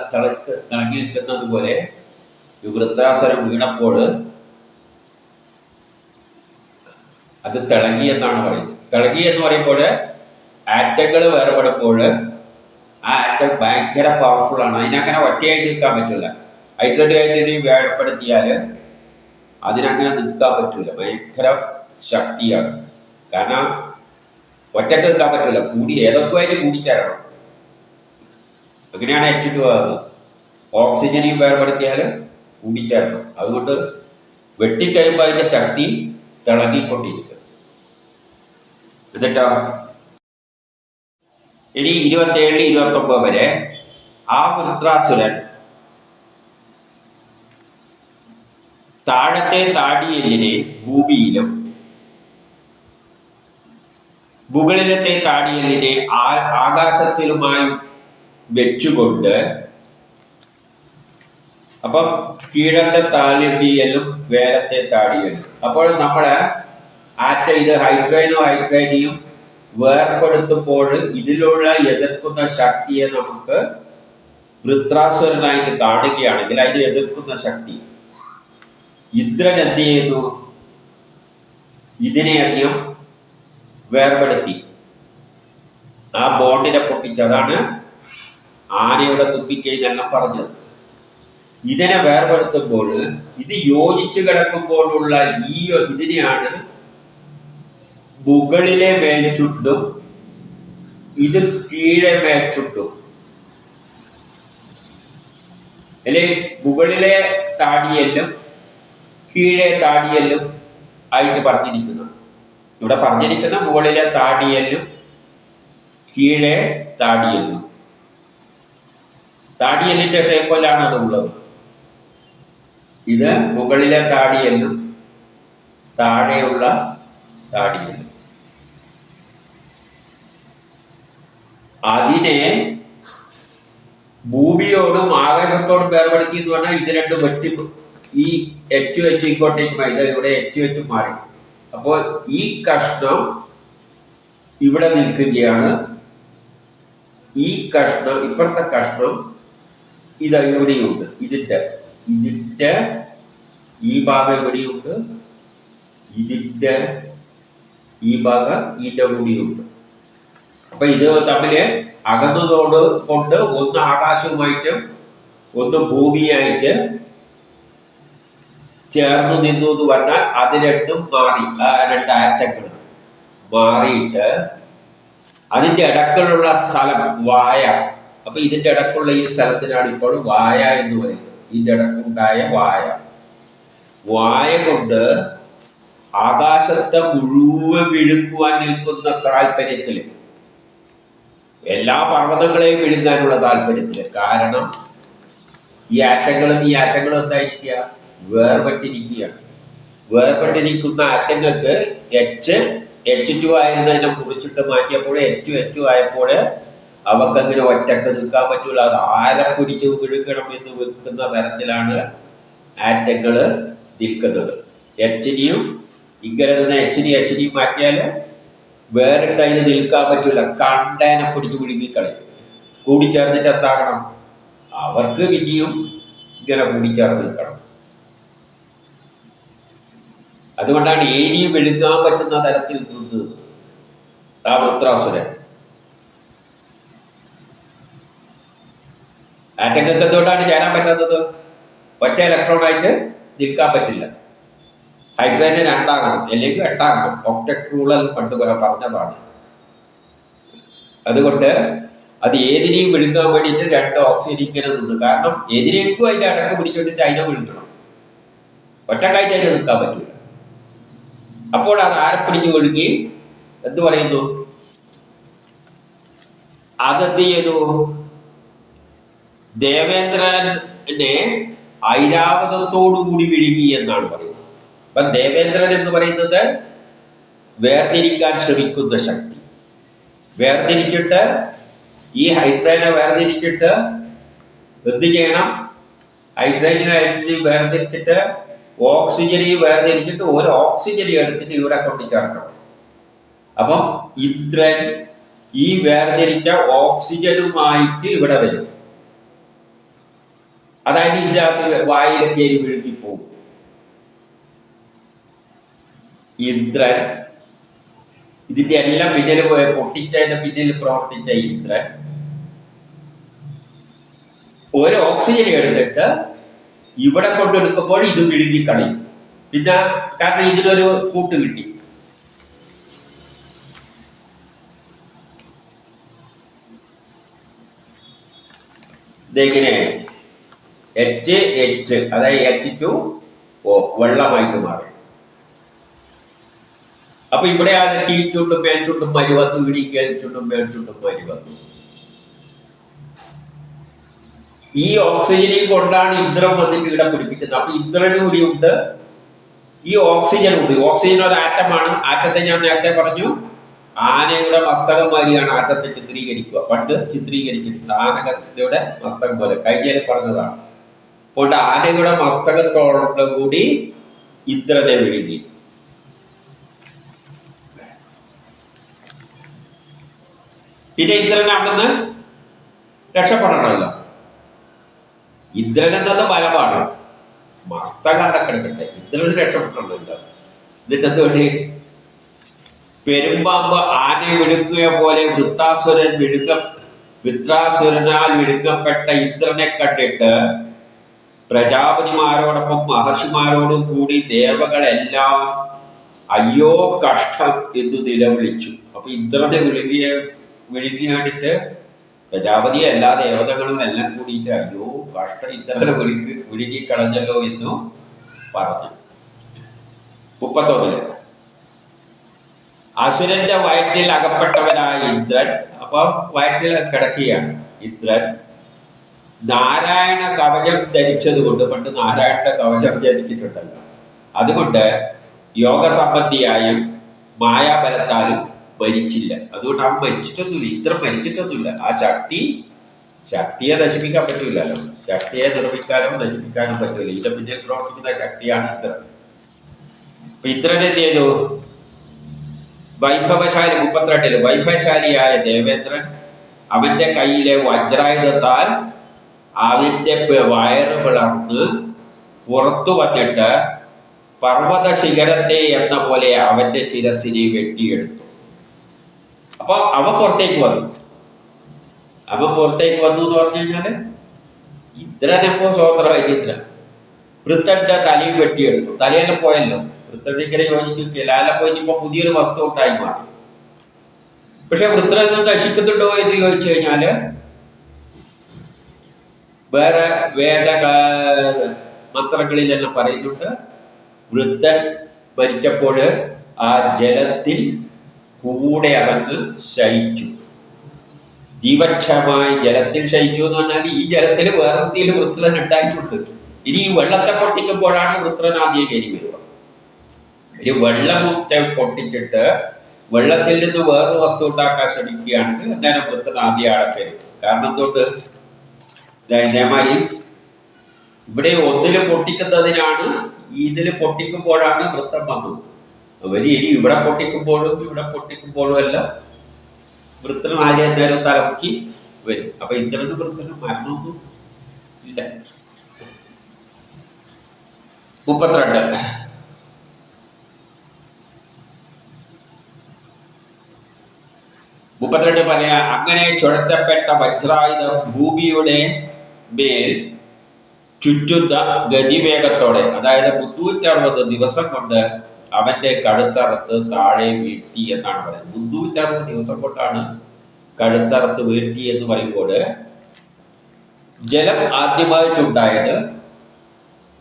തിളങ്ങി നിൽക്കുന്നത് പോലെ വൃത്രാസുരം വീണപ്പോൾ അത് തിളങ്ങി എന്നാണ് പറയുന്നത്. തിളങ്ങി എന്ന് പറയുമ്പോൾ ആറ്റങ്ങൾ വേർപെടുമ്പോൾ ആ ആറ്റം ഭയങ്കര പവർഫുൾ ആണ്. അതിനങ്ങനെ ഒറ്റയായി നിൽക്കാൻ പറ്റില്ല. ഹൈഡ്രജൻ വേർപ്പെടുത്തിയാൽ അതിനങ്ങനെ നിൽക്കാൻ പറ്റില്ല. ഭയങ്കര ശക്തിയാണ്. കാരണം ഒറ്റക്ക് നിൽക്കാൻ പറ്റില്ല. കൂടി ഏതൊക്കെ ആയിട്ട് കൂടിച്ചേരണം. അങ്ങനെയാണ് H2O ആകുന്നത്. ഓക്സിജനെയും വേർപെടുത്തിയാൽ കൂടിച്ചേരണം. അതുകൊണ്ട് വെട്ടിക്കഴിയുമ്പോൾ അതിൻ്റെ ശക്തി തിളങ്ങിക്കൊണ്ടിരിക്കും. എന്നിട്ടോ ഇനി 27, 29 വരെ ആ വൃത്രാസുരൻ താഴത്തെ താടിയെല്ലിനെ ഭൂമിയിലും മുകളിലത്തെ താടിയെല്ലിനെ ആകാശത്തിലുമായി വെച്ചുകൊണ്ട്, അപ്പം കീഴത്തെ താടിയെല്ലും വേലത്തെ താടിയെല്ലും. അപ്പോൾ നമ്മള് ഇത് ഹൈഡ്രൈനിയും വേർപെടുത്തുമ്പോൾ ഇതിലുള്ള എതിർക്കുന്ന ശക്തിയെ നമുക്ക് വൃത്രാസുരനായിട്ട് കാണുകയാണെങ്കിൽ അതിന് എതിർക്കുന്ന ശക്തി ഇന്ദ്രൻ എന്ത് ചെയ്യുന്നു? ഇതിനെ അധികം വേർപെടുത്തി ആ ബോണ്ടിനെ പൊട്ടിച്ച്. അതാണ് ആനയുടെ തുപ്പിക്കൈന്നെല്ലാം പറഞ്ഞത്. ഇതിനെ വേർപെടുത്തുമ്പോൾ ഇത് യോജിച്ച് കിടക്കുമ്പോഴുള്ള ഇതിനെയാണ് മുകളിലെ മേൽച്ചുണ്ടും ഇത് കീഴെ മേൽച്ചുണ്ടും, അല്ലെ മുകളിലെ താടിയെല്ലും കീഴെ താടിയെല്ലും ആയിട്ട് പറഞ്ഞിരിക്കുന്നു. ഇവിടെ പറഞ്ഞിരിക്കുന്ന മുകളിലെ താടിയെല്ലും കീഴെ താടിയെല്ലും. താടിയെല്ലിന്റെ ഷേപ്പിലാണ് അത് ഉള്ളത്. ഇത് മുകളിലെ താടിയെല്ലും താഴെയുള്ള താടിയെല്ലും. അതിനെ ഭൂമിയോടും ആകാശത്തോടും വേർപെടുത്തി എന്ന് പറഞ്ഞാൽ ഇത് രണ്ടും വെട്ടി ഈ H ഇങ്ങോട്ടേക്ക് ഇവിടെ H മാറി. അപ്പോൾ ഈ കഷ്ണം ഇവിടെ നിൽക്കുകയാണ്. ഈ കഷ്ണം ഇപ്പുറത്തെ കഷ്ണം ഇത് ഇവിടെയുണ്ട്. ഇതിന്റെ ഈ ഭാഗം ഇവിടെയുണ്ട്. ഇതിന്റെ ഈ ഭാഗം ഇതിന്റെ കൂടിയുണ്ട്. അപ്പൊ ഇത് തമ്മില് അകന്നതോട് കൊണ്ട് ഒന്ന് ആകാശവുമായിട്ടും ഒന്ന് ഭൂമിയായിട്ട് ചേർന്ന് നിന്നു എന്ന് പറഞ്ഞാൽ അത് രണ്ടും മാറി. ആ രണ്ട് ആറ്റങ്ങൾ മാറിയിട്ട് അതിന്റെ ഇടക്കുള്ള സ്ഥലം വായ. അപ്പൊ ഇതിന്റെ ഇടക്കുള്ള ഈ സ്ഥലത്തിനാണ് ഇപ്പോൾ വായ എന്ന് പറയുന്നത്. ഇതിന്റെ ഇടക്കുണ്ടായ വായ കൊണ്ട് ആകാശത്തെ മുഴുവൻ വിഴുങ്ങുവാൻ നിൽക്കുന്ന താല്പര്യത്തില്, എല്ലാ പർവ്വതങ്ങളെയും വിഴുങ്ങാനുള്ള താല്പര്യത്തില്. കാരണം ഈ ആറ്റങ്ങളും എന്തായിരിക്കുക? വേർപെട്ടിരിക്കുകയാണ്. വേർപെട്ടിരിക്കുന്ന ആറ്റങ്ങൾക്ക് H2 ആയിരുന്നതിനെ കുറിച്ചിട്ട് മാറ്റിയപ്പോൾ H ആയപ്പോൾ അവക്കങ്ങനെ ഒറ്റക്ക് നിൽക്കാൻ പറ്റൂല. അത് ആരെ പിടിച്ച് വിഴുങ്ങണം എന്ന് വെക്കുന്ന തരത്തിലാണ് ആറ്റങ്ങൾ നിൽക്കുന്നത്. Hനെയും ഇങ്ങനെ നിന്ന് Hനെയും മാറ്റിയാൽ വേറിട്ട് അതിന് നിൽക്കാൻ പറ്റൂല. കണ്ടേനെ പിടിച്ച് വിഴുങ്ങിക്കളയും. കൂടിച്ചേർന്നിട്ട് എന്താകണം? അവർക്ക് പിന്നെയും ഇങ്ങനെ കൂടിച്ചേർന്ന് നിൽക്കണം. അതുകൊണ്ടാണ് ഏരിയ വിഴുങ്ങാൻ പറ്റുന്ന തരത്തിൽ നിന്ന് ആ വൃത്രാസുരൻ. ആറ്റങ്ങൾക്ക് എന്തുകൊണ്ടാണ് ചേരാൻ പറ്റാത്തത്? ഒറ്റ ഇലക്ട്രോണായിട്ട് നിൽക്കാൻ പറ്റില്ല. ഹൈഡ്രജൻ 2 അല്ലെങ്കിൽ 8 ഒക്ടറ്റ് റൂളൽ പണ്ട് പറഞ്ഞതാണ്. അതുകൊണ്ട് അത് ഏതിനെയും വിഴുങ്ങാൻ വേണ്ടിയിട്ട് 2 ഓക്സിജൻ ഇങ്ങനെ നിന്ന്. കാരണം ഏതിനേക്കും അതിന്റെ അടക്കം പിടിച്ചോണ്ടിട്ട് അതിനെ വിഴുങ്ങണം. ഒറ്റക്കായിട്ട് അതിന് നിൽക്കാൻ പറ്റില്ല. അപ്പോൾ അത് ആരെ പിടിച്ച് വിഴുങ്ങി എന്ത് പറയുന്നു? അതെന്ത് ചെയ്തു? ദേവേന്ദ്രനെ ഐരാവതത്തോടുകൂടി വിഴുങ്ങി എന്നാണ് പറയുന്നത്. അപ്പൊ ദേവേന്ദ്രൻ എന്ന് പറയുന്നത് വേർതിരിക്കാൻ ശ്രമിക്കുന്ന ശക്തി. വേർതിരിച്ചിട്ട് ഈ ഹൈഡ്രജനെ വേർതിരിച്ചിട്ട് എന്ത് ചെയ്യണം? ഹൈഡ്രജനെ വേർതിരിച്ചിട്ട് ഓക്സിജനെ വേർതിരിച്ചിട്ട് ഒരു ഓക്സിജനെ എടുത്തിട്ട് ഇവിടെ കൊണ്ട് ചേർക്കണം. അപ്പം ഇന്ദ്രൻ ഈ വേർതിരിച്ച ഓക്സിജനുമായിട്ട് ഇവിടെ വരും. അതായത് ഇതിനകത്ത് വായിലൊക്കെ വിഴുങ്ങിപ്പോവും. ഇന്ദ്രൻ ഇതിന്റെ എല്ലാം പിന്നിൽ പൊട്ടിച്ചതിന്റെ പിന്നിൽ പ്രവർത്തിച്ച ഇന്ദ്രൻ ഒരു ഓക്സിജൻ എടുത്തിട്ട് ഇവിടെ കൊണ്ടെടുക്കുമ്പോൾ ഇത് വിഴുങ്ങിക്കളയും. പിന്നെ കാരണം ഇതിനൊരു കൂട്ട് കിട്ടി. ഇതെങ്ങനെ H അതായത് H2O വെള്ളമായിട്ട് മാറി. അപ്പൊ ഇവിടെ അത് കീഴ്ചുണ്ടും മേൽചുണ്ടും മരി വന്നു, ഇടി കേൾച്ചുണ്ടും മേൽചുണ്ടും മരി വന്നു. ഈ ഓക്സിജനെയും കൊണ്ടാണ് ഇന്ദ്രൻ വന്നിട്ട് ഇവിടെ പിടിപ്പിക്കുന്നത്. അപ്പൊ ഇന്ദ്രനും കൂടി ഉണ്ട്, ഈ ഓക്സിജൻ ഉണ്ട്. ഓക്സിജൻ ഒരു ആറ്റമാണ്. ആറ്റത്തെ ഞാൻ നേരത്തെ പറഞ്ഞു ആനയുടെ മസ്തകം മാതിരിയാണ് ആറ്റത്തെ ചിത്രീകരിക്കുക. പണ്ട് ചിത്രീകരിച്ചിട്ടുണ്ട് ആനയുടെ മസ്തകം പോലെ. കഴിഞ്ഞാൽ പറഞ്ഞതാണ്. അപ്പോൾ ആനയുടെ മസ്തകത്തോടു കൂടി ഇന്ദ്രനെ വിഴുങ്ങി. പിന്നെ ഇന്ദ്രൻ അവിടുന്ന് രക്ഷപ്പെടണമല്ലോ. ഇന്ദ്രൻ എന്നത് ബലമാണ്. മസ്തകം അടക്കിടക്കട്ടെ, ഇന്ദ്രന് രക്ഷപ്പെടണമല്ലോ. എന്നിട്ട് എന്തുകൊണ്ട് പെരുമ്പാമ്പ് ആനയെ വിഴുങ്ങുക പോലെ വൃത്രാസുരനാൽ വിഴുങ്ങപ്പെട്ട ഇന്ദ്രനെ കണ്ടിട്ട് പ്രജാപതിമാരോടൊപ്പം മഹർഷിമാരോടും കൂടി ദേവകളെല്ലാം അയ്യോ കഷ്ടം എന്ന് നിലവിളിച്ചു. അപ്പൊ ഇന്ദ്രനെ വിഴുങ്ങിയാണ്ടിട്ട് പ്രജാപതിയെ എല്ലാ ദേവതകളും എല്ലാം കൂടിയിട്ട് അയ്യോ കഷ്ടം ഇന്ദ്രനെ വിഴുങ്ങിക്കളഞ്ഞല്ലോ എന്നു പറഞ്ഞു. 31 അസുരന്റെ വയറ്റിൽ അകപ്പെട്ടവനായ ഇന്ദ്രൻ, അപ്പൊ വയറ്റിൽ കിടക്കുകയാണ് ഇന്ദ്രൻ. നാരായണ കവചം ധരിച്ചത് കൊണ്ട്, പണ്ട് നാരായണ കവചം ധരിച്ചിട്ടുണ്ടല്ലോ, അതുകൊണ്ട് യോഗസംബന്ധിയായും മായാബലത്താലും മരിച്ചില്ല. അതുകൊണ്ട് അവൻ മരിച്ചിട്ടൊന്നുമില്ല. ഇന്ദ്രൻ മരിച്ചിട്ടൊന്നുമില്ല. ആ ശക്തിയെ നശിപ്പിക്കാൻ പറ്റൂലല്ലോ. ശക്തിയെ നിർമ്മിക്കാനും നശിപ്പിക്കാനും പറ്റൂല. ഇതിന്റെ പിന്നിൽ പ്രവർത്തിക്കുന്ന ശക്തിയാണ് ഇന്ദ്രൻ. അപ്പൊ ഇന്ദ്രൻ എന്ത് ചെയ്തു? വൈഭവശാലി 32 വൈഭവശാലിയായ ദേവേന്ദ്രൻ അവന്റെ കയ്യിലെ വജ്രായുധത്താൽ അവന്റെ വയറ് പിളർന്ന് പുറത്തു വന്നിട്ട് പർവ്വത ശിഖരത്തെ എന്ന പോലെ അവന്റെ ശിരസിനെ വെട്ടിയെടുത്തു. അപ്പൊ അവൻ പുറത്തേക്ക് വന്നു. എന്ന് പറഞ്ഞു കഴിഞ്ഞാല് ഇന്ദ്രനെപ്പോ സ്വതന്ത്രമായി ഇന്ദ്രൻ വൃത്തന്റെ തലയും വെട്ടിയെടുത്തു. തലയെല്ലാം പോയല്ലോ, വൃത്തത്തിങ്ങനെ യോജിച്ചിരിക്കില്ല. അല്ല പോയിട്ട് ഇപ്പൊ പുതിയൊരു വസ്തു ഉണ്ടായി മാറി. പക്ഷെ വൃത്തൻ നശിക്കുന്നുണ്ടോ എന്ന് ചോദിച്ചു കഴിഞ്ഞാല് വേറെ വേദ മന്ത്രങ്ങളിലെല്ലാം പറയുന്നുണ്ട് വൃത്തൻ മരിച്ചപ്പോൾ ആ ജലത്തിൽ കൂടെ അടങ്ങ് ശയിച്ചു. ജീവക്ഷമായി ജലത്തിൽ ശയിച്ചു എന്ന് പറഞ്ഞാൽ ഈ ജലത്തിൽ വേറെ വൃത്തിയിൽ വൃത്രൻ ഉണ്ടായിട്ടുണ്ട്. ഇനി ഈ വെള്ളത്തെ പൊട്ടിക്കുമ്പോഴാണ് വൃത്രൻ ആദ്യം കയറി വരിക. ഒരു വെള്ളം പൊട്ടിച്ചിട്ട് വെള്ളത്തിൽ നിന്ന് വേറൊരു വസ്തു ഉണ്ടാക്കാൻ ശ്രമിക്കുകയാണെങ്കിൽ അന്നേരം വൃത്രൻ ആദ്യം ആളെ കയറി. കാരണം എന്തുകൊണ്ട് ധന്യമായി ഇവിടെ ഒന്നില് പൊട്ടിക്കുന്നതിനാണ്, ഇതില് പൊട്ടിക്കുമ്പോഴാണ് വൃത്തം വന്നത്. അവര് ഇനി ഇവിടെ പൊട്ടിക്കുമ്പോഴും എല്ലാം വൃത്രൻ ആദ്യം എന്തായാലും തലമുക്കി വരും. അപ്പൊ ഇന്ദ്രനും വൃത്രനും മരണമൊന്നും ഇല്ല. 32 പറയാ, അങ്ങനെ ചുഴറ്റപ്പെട്ട വജ്രായുധം ഭൂമിയുടെ മേൽ ചുറ്റുന്ന ഗതിവേഗത്തോടെ, അതായത് 360 ദിവസം കൊണ്ട് അവന്റെ കഴുത്തറുത്ത് താഴെ വീഴ്ത്തി എന്നാണ് പറയുന്നത്. 360 ദിവസം കൊണ്ടാണ് കഴുത്തറുത്ത് വീഴ്ത്തി എന്ന് പറയുമ്പോൾ ജലം ആദ്യമായിട്ടുണ്ടായത്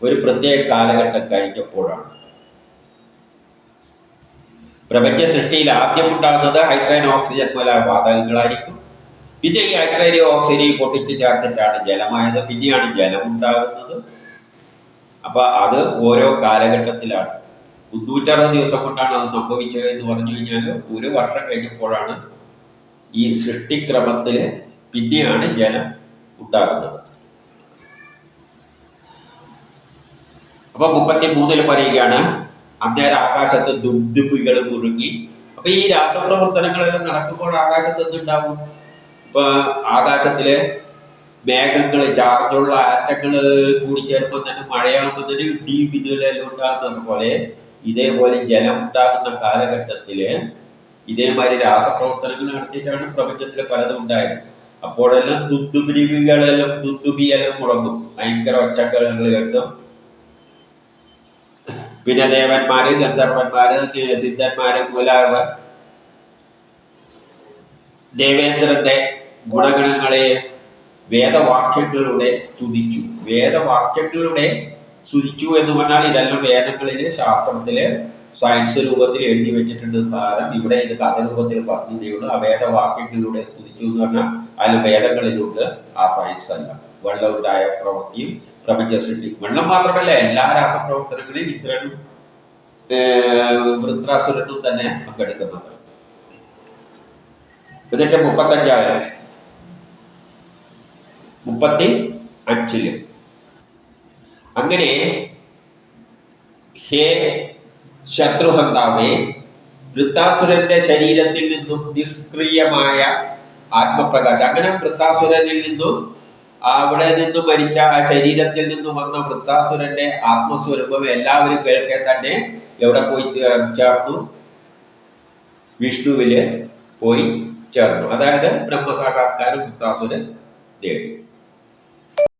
ഒരു പ്രത്യേക കാലഘട്ടം കഴിഞ്ഞപ്പോഴാണ്. പ്രപഞ്ച സൃഷ്ടിയിൽ ആദ്യം ഉണ്ടാകുന്നത് ഹൈഡ്രജൻ ഓക്സിജൻ മുതലായ വാതകങ്ങളായിരിക്കും. പിന്നെ ഈ ഹൈഡ്രജൻ ഓക്സിജൻ പൊട്ടിച്ച് ചേർത്തിട്ടാണ് ജലമായത്. പിന്നെയാണ് ജലം ഉണ്ടാകുന്നത്. അപ്പൊ അത് ഓരോ കാലഘട്ടത്തിലാണ്. 360 ദിവസം കൊണ്ടാണ് അത് സംഭവിച്ചത് എന്ന് പറഞ്ഞു കഴിഞ്ഞാൽ ഒരു വർഷം കഴിഞ്ഞപ്പോഴാണ് ഈ സൃഷ്ടിക്രമത്തില് പിന്നെയാണ് ജലം ഉണ്ടാകുന്നത്. അപ്പൊ 33 പറയുകയാണ്, അന്നേരം ആകാശത്ത് ദുബ്ദുബികൾ മുറുങ്ങി. അപ്പൊ ഈ രാസപ്രവർത്തനങ്ങളെല്ലാം നടക്കുമ്പോൾ ആകാശത്ത് എന്തുണ്ടാവും? ഇപ്പൊ ആകാശത്തിലെ മേഘങ്ങള്, ചാർജുള്ള ആറ്റങ്ങള് കൂടി ചേർമ്പോൾ തന്നെ മഴയാകുമ്പോൾ തന്നെ ഇടി മിന്നലെല്ലാം ഉണ്ടാകുന്നത് പോലെ ഇതേപോലെ ജലം ഉണ്ടാകുന്ന കാലഘട്ടത്തില് ഇതേമാതിരി രാസപ്രവർത്തനങ്ങൾ നടത്തിയിട്ടാണ് പ്രപഞ്ചത്തിൽ പലതും ഉണ്ടായത്. അപ്പോഴെല്ലാം ദുദ്ദുബിയെല്ലാം മുടങ്ങും, ഭയങ്കര ഒച്ചക്കളങ്ങൾ കേട്ടും. പിന്നെ ദേവന്മാര്, ഗന്ധർവന്മാര്, സിദ്ധന്മാര് മുതലായവർ ദേവേന്ദ്രന്റെ ഗുണഗണങ്ങളെ വേദവാക്യങ്ങളുടെ സ്തുതിച്ചു. വേദവാക്യങ്ങളുടെ സ്തുതിച്ചു എന്ന് പറഞ്ഞാൽ ഇതെല്ലാം വേദങ്ങളില്, ശാസ്ത്രത്തില്, സയൻസ് രൂപത്തിൽ എഴുതി വെച്ചിട്ടുണ്ട് സാരം. ഇവിടെ ഇത് കഥ രൂപത്തിൽ പറഞ്ഞതേ ഉള്ളൂ. ആ വേദവാക്യങ്ങളിലൂടെ സ്തുതിച്ചു എന്ന് പറഞ്ഞാൽ അതിൽ വേദങ്ങളിലുണ്ട്, ആ സയൻസ് അല്ല. വെള്ളമുണ്ടായ പ്രവൃത്തിയും പ്രപഞ്ച സൃഷ്ടി, വെള്ളം മാത്രമല്ല എല്ലാ രാസപ്രവർത്തനങ്ങളിലും ഇന്ദ്രനും വൃത്രാസുരനും തന്നെ പങ്കെടുക്കുന്നുണ്ട്. എന്നിട്ട് 35 അങ്ങനെ ഹേ ശത്രുഹന്താവേ, വൃത്താസുരന്റെ ശരീരത്തിൽ നിന്നും നിഷ്ക്രിയമായ ആത്മപ്രകാശം. അങ്ങനെ വൃത്താസുരനിൽ നിന്നും, അവിടെ നിന്നും മരിച്ച ആ ശരീരത്തിൽ നിന്നും വന്ന വൃത്താസുരന്റെ ആത്മസ്വരൂപം എല്ലാവരും കേൾക്കെ തന്നെ എവിടെ പോയി ചേർന്നു? വിഷ്ണുവില് പോയി ചേർന്നു. അതായത് ബ്രഹ്മസാക്ഷാത്കാരം വൃത്താസുരൻ നേടി.